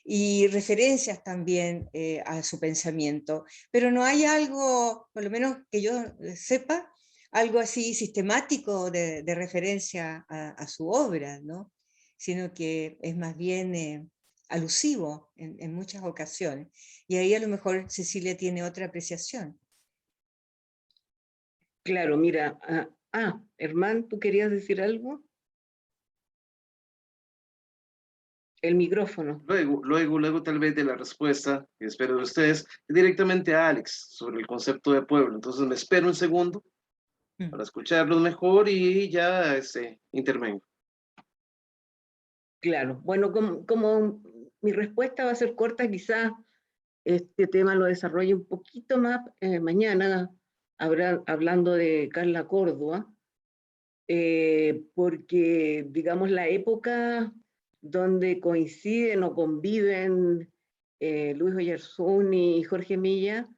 y referencias también a su pensamiento, pero no hay algo, por lo menos que yo sepa, algo así sistemático de referencia a su obra, ¿no? Sino que es más bien alusivo en muchas ocasiones. Y ahí a lo mejor Cecilia tiene otra apreciación. Claro, mira, Herman, ¿tú querías decir algo? El micrófono. Luego tal vez de la respuesta que espero de ustedes, directamente a Alex sobre el concepto de pueblo. Entonces me espero un segundo para escucharlos mejor y ya intervengo. Claro, bueno, como mi respuesta va a ser corta, quizás este tema lo desarrolle un poquito más mañana, hablando de Carla Córdoba, porque, digamos, la época donde coinciden o conviven Luis Oyarzún y Jorge Milla,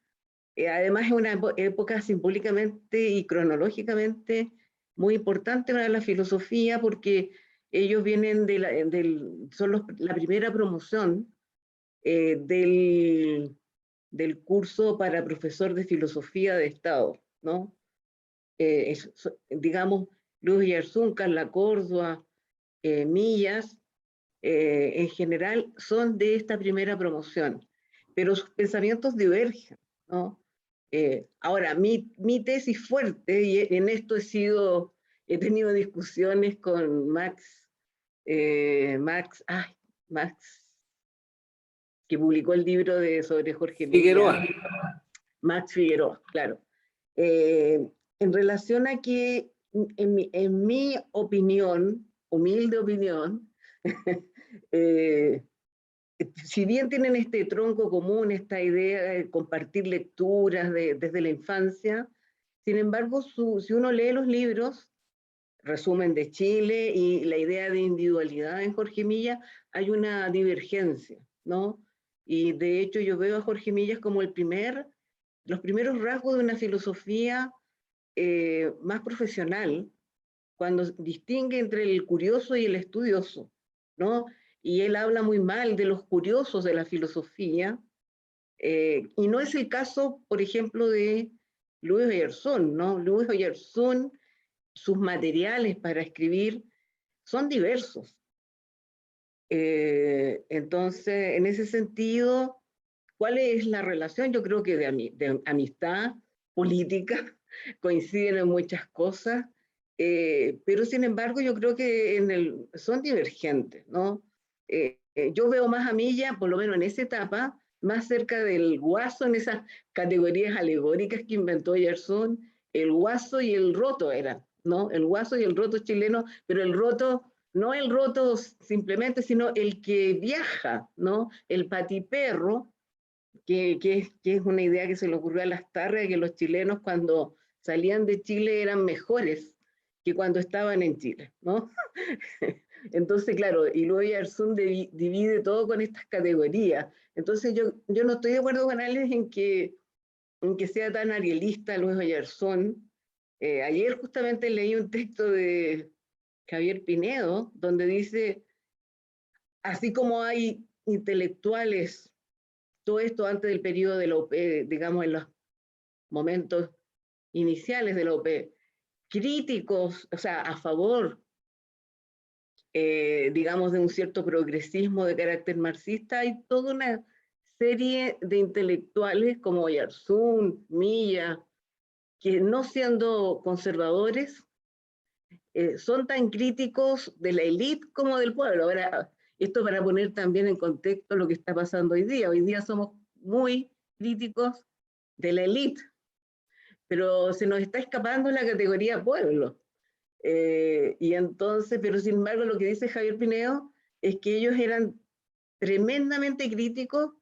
además es una época simbólicamente y cronológicamente muy importante para la filosofía, porque ellos vienen son la primera promoción del curso para profesor de filosofía de Estado, ¿no? Digamos, Luis Oyarzún, Carla Córdoba, Millas, en general son de esta primera promoción, pero sus pensamientos divergen, ¿no? Ahora, mi tesis fuerte, y en esto he tenido discusiones con Max, que publicó el libro sobre Jorge Figueroa. Milla, Max Figueroa, claro. En relación a que, en mi opinión, humilde opinión, si bien tienen este tronco común, esta idea de compartir lecturas desde la infancia, sin embargo, si uno lee los libros, Resumen de Chile y la idea de individualidad en Jorge Milla, hay una divergencia, ¿no? Y de hecho yo veo a Jorge Millas como los primeros rasgos de una filosofía más profesional, cuando distingue entre el curioso y el estudioso, ¿no? Y él habla muy mal de los curiosos de la filosofía, y no es el caso, por ejemplo, de Luis Oyarzún, ¿no? Luis Oyarzún, sus materiales para escribir son diversos. Entonces, en ese sentido, ¿cuál es la relación? Yo creo que de amistad política coinciden en muchas cosas, pero sin embargo yo creo que son divergentes, ¿no? Yo veo más a Milla, por lo menos en esa etapa, más cerca del guaso, en esas categorías alegóricas que inventó Yerson, el guaso y el roto eran, ¿no? El guaso y el roto chileno, pero el roto, no el roto simplemente, sino el que viaja, ¿no? El patiperro, que es una idea que se le ocurrió a Lastarria, que los chilenos cuando salían de Chile eran mejores que cuando estaban en Chile, ¿no? Entonces, claro, y luego Yarzún divide todo con estas categorías. Entonces, yo no estoy de acuerdo con Alex en que sea tan arielista Luis Oyarzún. Ayer justamente leí un texto de Javier Pinedo, donde dice, así como hay intelectuales, todo esto antes del periodo de la OP, digamos en los momentos iniciales de la OP, críticos, o sea, a favor, digamos, de un cierto progresismo de carácter marxista, hay toda una serie de intelectuales como Oyarzún, Milla, que no siendo conservadores, son tan críticos de la élite como del pueblo. Ahora, esto para poner también en contexto lo que está pasando hoy día. Hoy día somos muy críticos de la élite, pero se nos está escapando la categoría pueblo. Y entonces, pero sin embargo, lo que dice Javier Pinedo es que ellos eran tremendamente críticos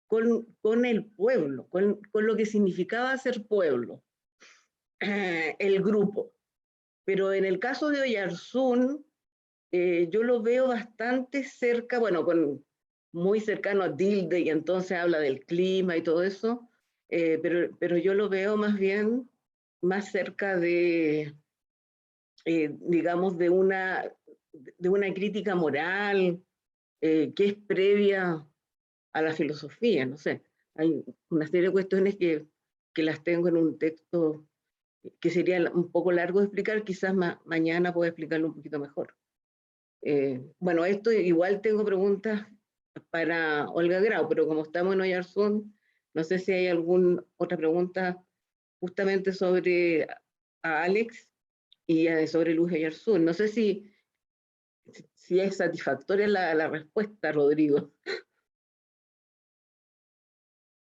con el pueblo, con lo que significaba ser pueblo, el grupo. Pero en el caso de Oyarzún, yo lo veo bastante cerca, bueno, muy cercano a Dilde, y entonces habla del clima y todo eso, pero yo lo veo más bien más cerca digamos, de una crítica moral, que es previa a la filosofía, no sé. Hay una serie de cuestiones que las tengo en un texto que sería un poco largo de explicar, quizás mañana puedo explicarlo un poquito mejor. Bueno, esto igual tengo preguntas para Olga Grau, pero como estamos en Oyarzún, no sé si hay alguna otra pregunta justamente sobre a Alex y sobre Luz Oyarzún. No sé si es satisfactoria la respuesta, Rodrigo.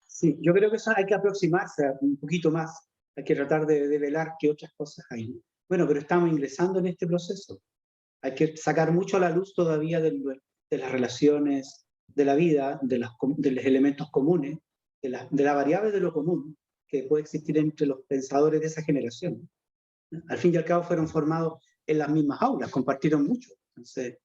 Sí, yo creo que eso hay que aproximarse un poquito más, hay que tratar de velar qué otras cosas hay. Bueno, pero estamos ingresando en este proceso. Hay que sacar mucho a la luz todavía de las relaciones, de la vida, de los elementos comunes, de la variable de lo común que puede existir entre los pensadores de esa generación. Al fin y al cabo fueron formados en las mismas aulas, compartieron mucho. Entonces,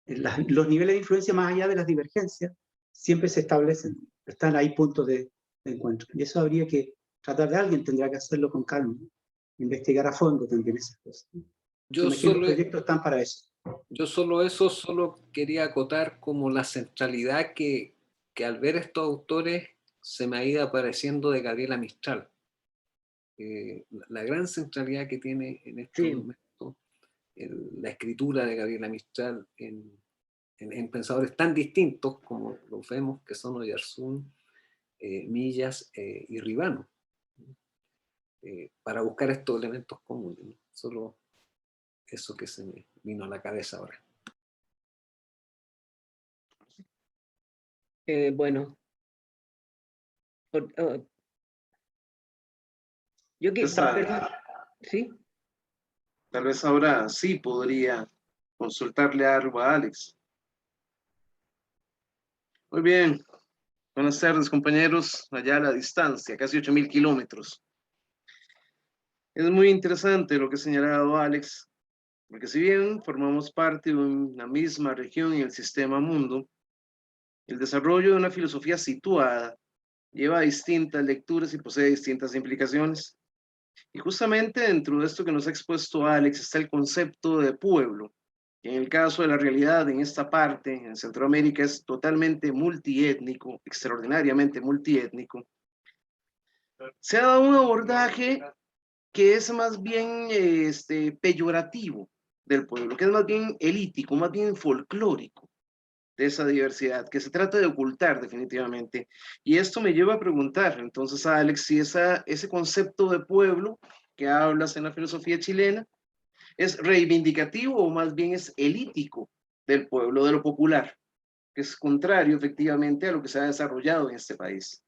los niveles de influencia más allá de las divergencias siempre se establecen, están ahí puntos de encuentro. Y eso habría que tratar de alguien, tendrá que hacerlo con calma, ¿no? Investigar a fondo también esas cosas. Yo Imagino que los solo, proyectos están para eso. yo solo quería acotar como la centralidad que al ver estos autores se me ha ido apareciendo de Gabriela Mistral. La gran centralidad que tiene en estos Sí. momentos la escritura de Gabriela Mistral en pensadores tan distintos como los vemos que son Oyarzún, Millas y Ribano, para buscar estos elementos comunes, ¿no? Solo eso que se me vino a la cabeza ahora. Bueno, yo que, ¿sí? Tal vez ahora sí podría consultarle algo a Alex. Muy bien. Buenas tardes, compañeros. Allá a la distancia, casi 8.000 kilómetros. Es muy interesante lo que ha señalado Alex, porque si bien formamos parte de una misma región y el sistema mundo, el desarrollo de una filosofía situada lleva a distintas lecturas y posee distintas implicaciones. Y justamente dentro de esto que nos ha expuesto Alex está el concepto de pueblo, que en el caso de la realidad en esta parte, en Centroamérica, es totalmente multiétnico, extraordinariamente multiétnico. Se ha dado un abordaje que es más bien peyorativo del pueblo, que es más bien elítico, más bien folclórico de esa diversidad, que se trata de ocultar definitivamente. Y esto me lleva a preguntar, entonces, a Alex, si ese concepto de pueblo que hablas en la filosofía chilena es reivindicativo o más bien es elítico del pueblo, de lo popular, que es contrario efectivamente a lo que se ha desarrollado en este país.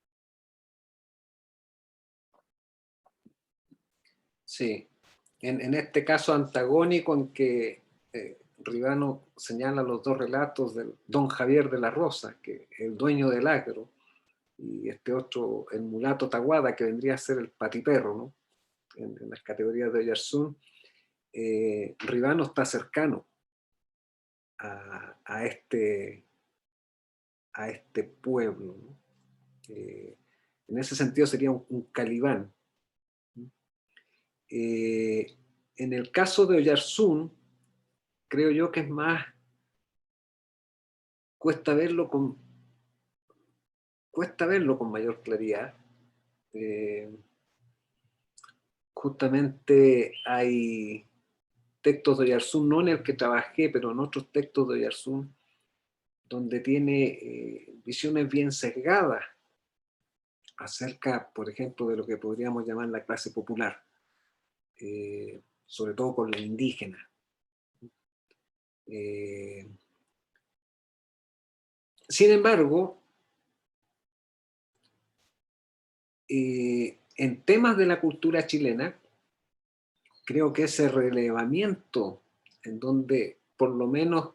Sí, en este caso antagónico en que Ribano señala los dos relatos del don Javier de la Rosa, que el dueño del agro, y este otro, el mulato Taguada, que vendría a ser el patiperro, ¿no? En las categorías de Oyarzún, Ribano está cercano a este pueblo, ¿no? En ese sentido sería un calibán. En el caso de Oyarzún, creo yo que es más, cuesta verlo con mayor claridad. Justamente hay textos de Oyarzún, no en el que trabajé, pero en otros textos de Oyarzún, donde tiene visiones bien sesgadas acerca, por ejemplo, de lo que podríamos llamar la clase popular, sobre todo con la indígena. Sin embargo, en temas de la cultura chilena, creo que ese relevamiento en donde por lo menos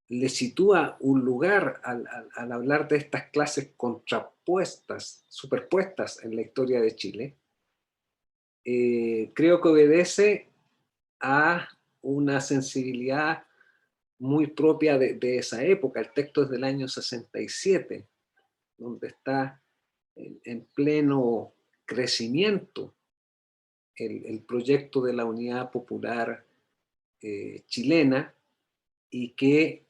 le sitúa un lugar al hablar de estas clases contrapuestas, superpuestas en la historia de Chile, creo que obedece a una sensibilidad muy propia de esa época. El texto es del año 67, donde está en pleno crecimiento el proyecto de la Unidad Popular chilena, y que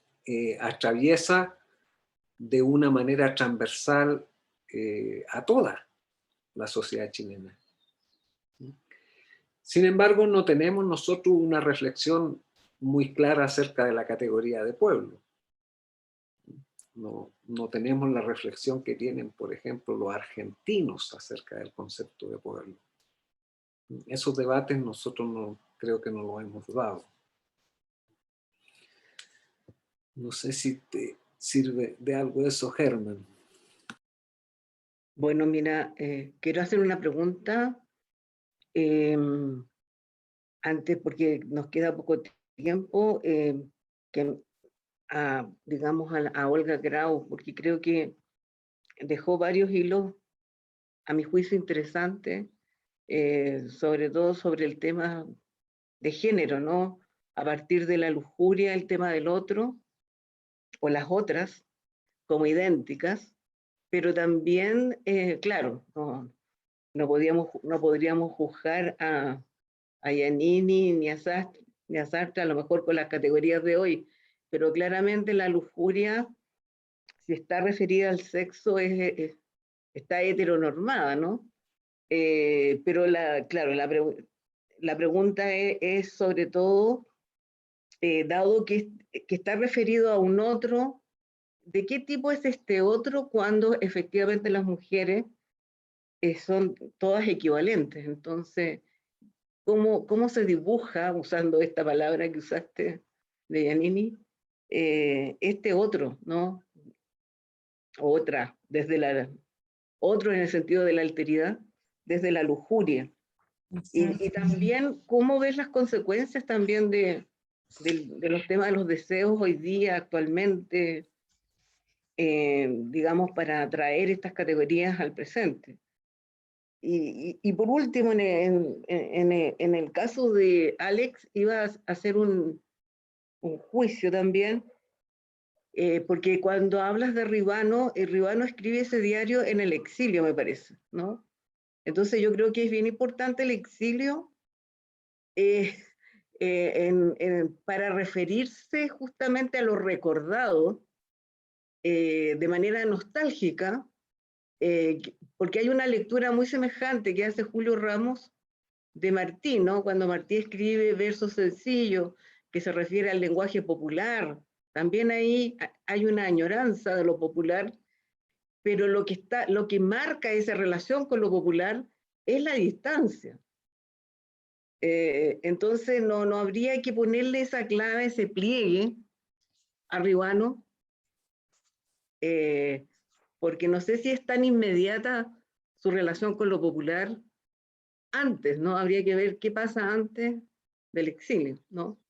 atraviesa de una manera transversal a toda la sociedad chilena. Sin embargo, no tenemos nosotros una reflexión muy clara acerca de la categoría de pueblo. No tenemos la reflexión que tienen, por ejemplo, los argentinos acerca del concepto de pueblo. Esos debates nosotros creo que no los hemos dado. No sé si te sirve de algo eso, Germán. Bueno, mira, quiero hacer una pregunta antes, porque nos queda poco tiempo, digamos, a Olga Grau, porque creo que dejó varios hilos, a mi juicio, interesantes, sobre todo sobre el tema de género, ¿no? A partir de la lujuria, el tema del otro, o las otras, como idénticas, pero también, claro, no podríamos juzgar a Giannini ni a Sartre, a lo mejor con las categorías de hoy, pero claramente la lujuria, si está referida al sexo, está heteronormada, ¿no? Pero claro, la pregunta es sobre todo, dado que está referido a un otro, ¿de qué tipo es este otro cuando efectivamente las mujeres son todas equivalentes? Entonces, ¿cómo se dibuja, usando esta palabra que usaste de Giannini, este otro, ¿no? Otra, otro en el sentido de la alteridad, desde la lujuria. Y también, ¿cómo ves las consecuencias también de los temas de los deseos hoy día, actualmente, digamos, para atraer estas categorías al presente? Y por último, en el caso de Alex, iba a hacer un juicio también, porque cuando hablas de Ribano, Ribano escribe ese diario en el exilio, me parece, ¿no? Entonces yo creo que es bien importante el exilio para referirse justamente a lo recordado de manera nostálgica, porque hay una lectura muy semejante que hace Julio Ramos de Martí, ¿no? Cuando Martí escribe versos sencillos que se refiere al lenguaje popular, también ahí hay una añoranza de lo popular, pero lo que marca esa relación con lo popular es la distancia. Entonces no habría que ponerle esa clave, ese pliegue a Ribano, porque no sé si es tan inmediata su relación con lo popular antes, ¿no? Habría que ver qué pasa antes del exilio, ¿no?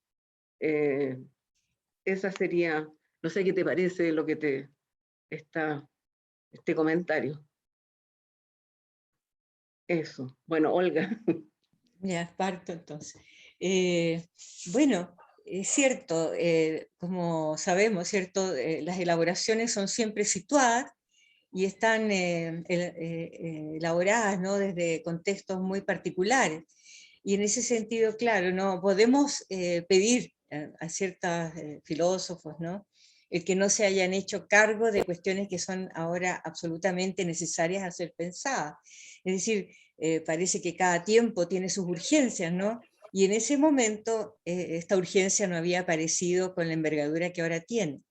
Esa sería, no sé qué te parece lo que este comentario. Eso. Bueno, Olga. Ya, parto entonces. Bueno, es cierto, como sabemos, ¿cierto? Las elaboraciones son siempre situadas y están elaboradas, ¿no? Desde contextos muy particulares. Y en ese sentido, claro, no podemos pedir a ciertos filósofos, ¿no? El que no se hayan hecho cargo de cuestiones que son ahora absolutamente necesarias a ser pensadas. Es decir, parece que cada tiempo tiene sus urgencias, ¿no? Y en ese momento esta urgencia no había aparecido con la envergadura que ahora tiene.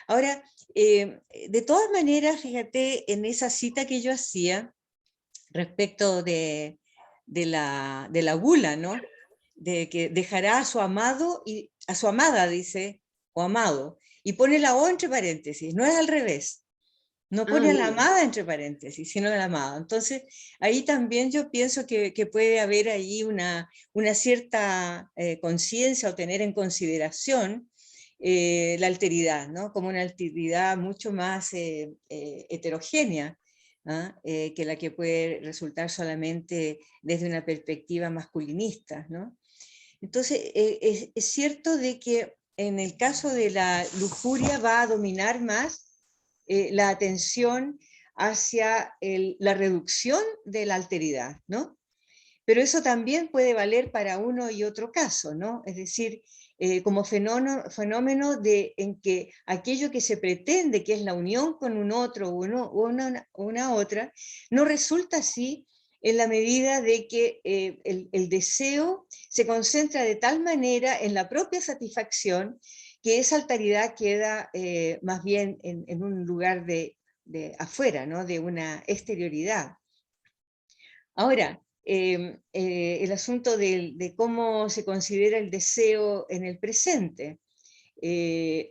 Ahora, de todas maneras, fíjate, en esa cita que yo hacía respecto de la gula, ¿no? De que dejará a su amado y a su amada, dice, o amado, y pone la O entre paréntesis, no es al revés. No pone a la amada entre paréntesis, sino a la amada. Entonces, ahí también yo pienso que puede haber ahí una cierta conciencia o tener en consideración la alteridad, ¿no? Como una alteridad mucho más heterogénea, ¿ah? Que la que puede resultar solamente desde una perspectiva masculinista, ¿no? Entonces, es cierto de que en el caso de la lujuria va a dominar más la atención hacia la reducción de la alteridad, ¿no? Pero eso también puede valer para uno y otro caso, ¿no? Es decir, como fenómeno en que aquello que se pretende que es la unión con un otro o una otra, no resulta así en la medida de que el deseo se concentra de tal manera en la propia satisfacción que esa alteridad queda más bien en un lugar de afuera, ¿no? De una exterioridad. Ahora, el asunto de cómo se considera el deseo en el presente.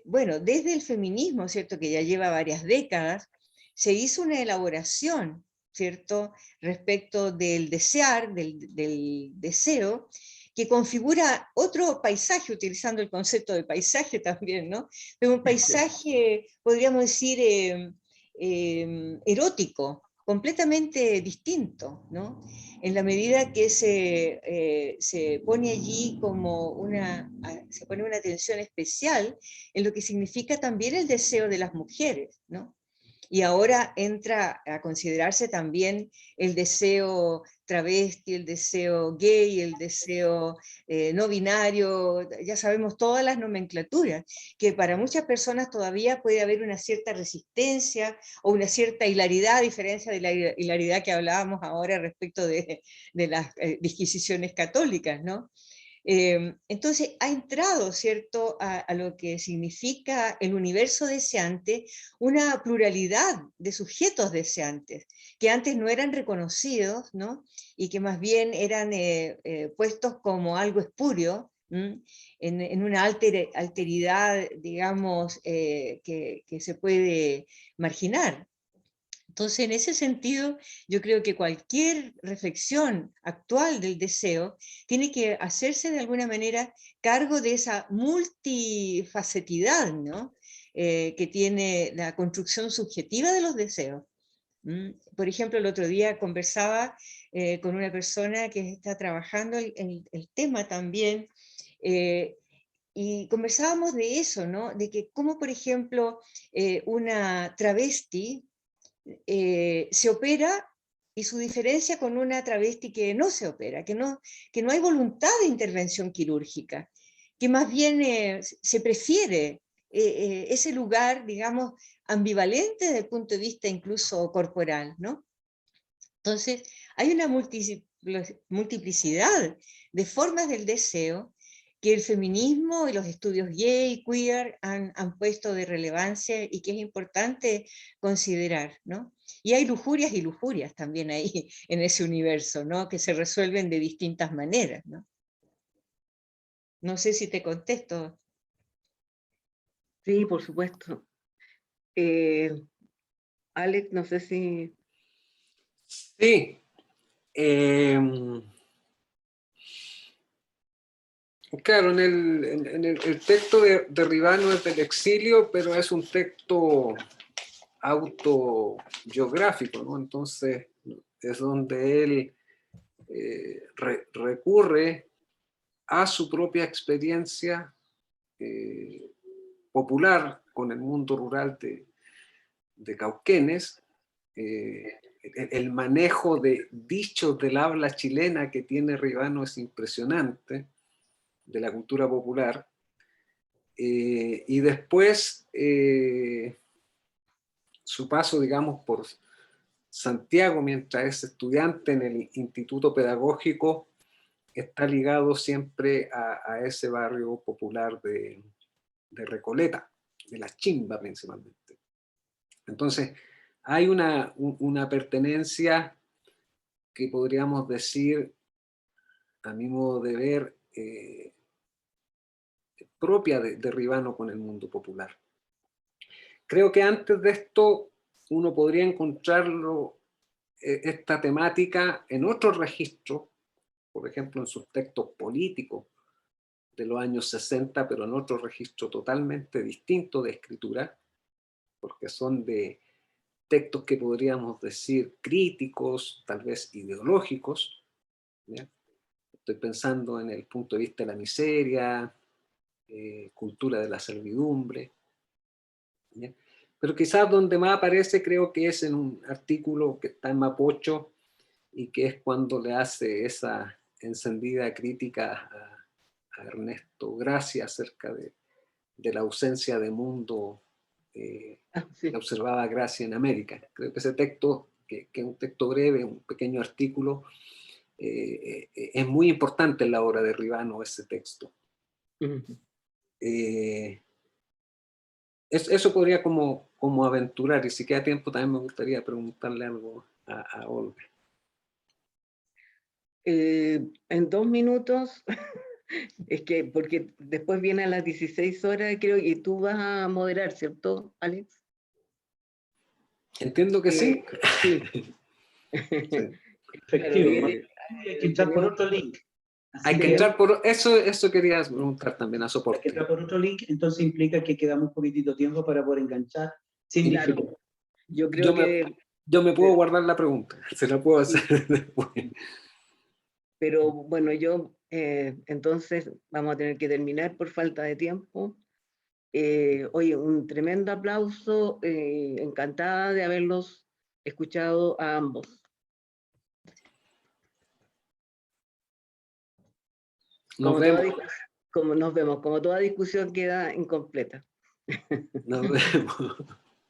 Bueno, desde el feminismo, ¿cierto?, que ya lleva varias décadas, se hizo una elaboración, ¿cierto?, respecto del desear, del deseo, que configura otro paisaje, utilizando el concepto de paisaje también, ¿no? Pero un paisaje, podríamos decir, erótico, completamente distinto, ¿no? En la medida que se pone allí como se pone una atención especial en lo que significa también el deseo de las mujeres, ¿no? Y ahora entra a considerarse también el deseo travesti, el deseo gay, el deseo no binario, ya sabemos todas las nomenclaturas, que para muchas personas todavía puede haber una cierta resistencia o una cierta hilaridad, a diferencia de la hilaridad que hablábamos ahora respecto de las disquisiciones católicas, ¿no? Entonces ha entrado, ¿cierto?, a lo que significa el universo deseante, una pluralidad de sujetos deseantes, que antes no eran reconocidos, ¿no?, y que más bien eran puestos como algo espurio, en una alteridad, digamos, que se puede marginar. Entonces, en ese sentido, yo creo que cualquier reflexión actual del deseo tiene que hacerse de alguna manera cargo de esa multifacetidad, ¿no?, que tiene la construcción subjetiva de los deseos. Por ejemplo, el otro día conversaba con una persona que está trabajando el tema también, y conversábamos de eso, ¿no?, de que cómo, por ejemplo, una travesti se opera, y su diferencia con una travesti que no se opera, que no hay voluntad de intervención quirúrgica, que más bien se prefiere ese lugar, digamos, ambivalente desde el punto de vista incluso corporal, ¿no? Entonces, hay una multiplicidad de formas del deseo que el feminismo y los estudios gay, queer, han puesto de relevancia y que es importante considerar, ¿no? Y hay lujurias y lujurias también ahí en ese universo, ¿no?, que se resuelven de distintas maneras, ¿no? No sé si te contesto. Sí, por supuesto. Alex, no sé si... Sí. Claro, el texto de Ribano es del exilio, pero es un texto autobiográfico, ¿no? Entonces es donde él recurre a su propia experiencia popular con el mundo rural de Cauquenes, el manejo de dichos del habla chilena que tiene Ribano es impresionante, de la cultura popular, y después su paso, digamos, por Santiago mientras es estudiante en el Instituto Pedagógico está ligado siempre a ese barrio popular de Recoleta, de la Chimba principalmente. Entonces, hay una pertenencia que podríamos decir, a mi modo de ver, propia de Ribano con el mundo popular. Creo que antes de esto uno podría encontrarlo, esta temática en otros registros, por ejemplo en sus textos políticos de los años 60, pero en otro registro totalmente distinto de escritura, porque son de textos que podríamos decir críticos, tal vez ideológicos, ¿ya? Estoy pensando en el punto de vista de la miseria, cultura de la servidumbre, ¿ya? Pero quizás donde más aparece creo que es en un artículo que está en Mapocho y que es cuando le hace esa encendida crítica a Ernesto Gracia acerca de la ausencia de mundo que observaba Gracia en América. Creo que ese texto, que es un texto breve, un pequeño artículo, es muy importante en la obra de Ribano ese texto. Eso podría como aventurar, y si queda tiempo también me gustaría preguntarle algo a Olga. En 2 minutos, es que porque después viene a las 16 horas, creo, y tú vas a moderar, ¿cierto, Alex? Entiendo que sí. Sí. Efectivo, hay que entrar por otro link. Hay que entrar por eso quería preguntar también a soporte. Hay que entrar por otro link, entonces implica que queda muy poquitito tiempo para poder enganchar sin dificultad. Yo creo que... Yo me puedo guardar la pregunta, se la puedo hacer después. Pero bueno, entonces vamos a tener que terminar por falta de tiempo. Oye, un tremendo aplauso, encantada de haberlos escuchado a ambos. Nos vemos, como toda discusión queda incompleta. Nos vemos.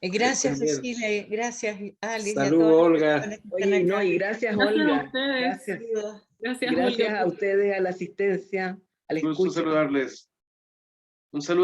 Gracias, Cecilia, gracias, Alex. Saludos, Olga. Oye, no, y gracias, Olga. Gracias, Gracias Olga, a ustedes, a la asistencia, a la escucha. Gusto saludarles. Un saludo.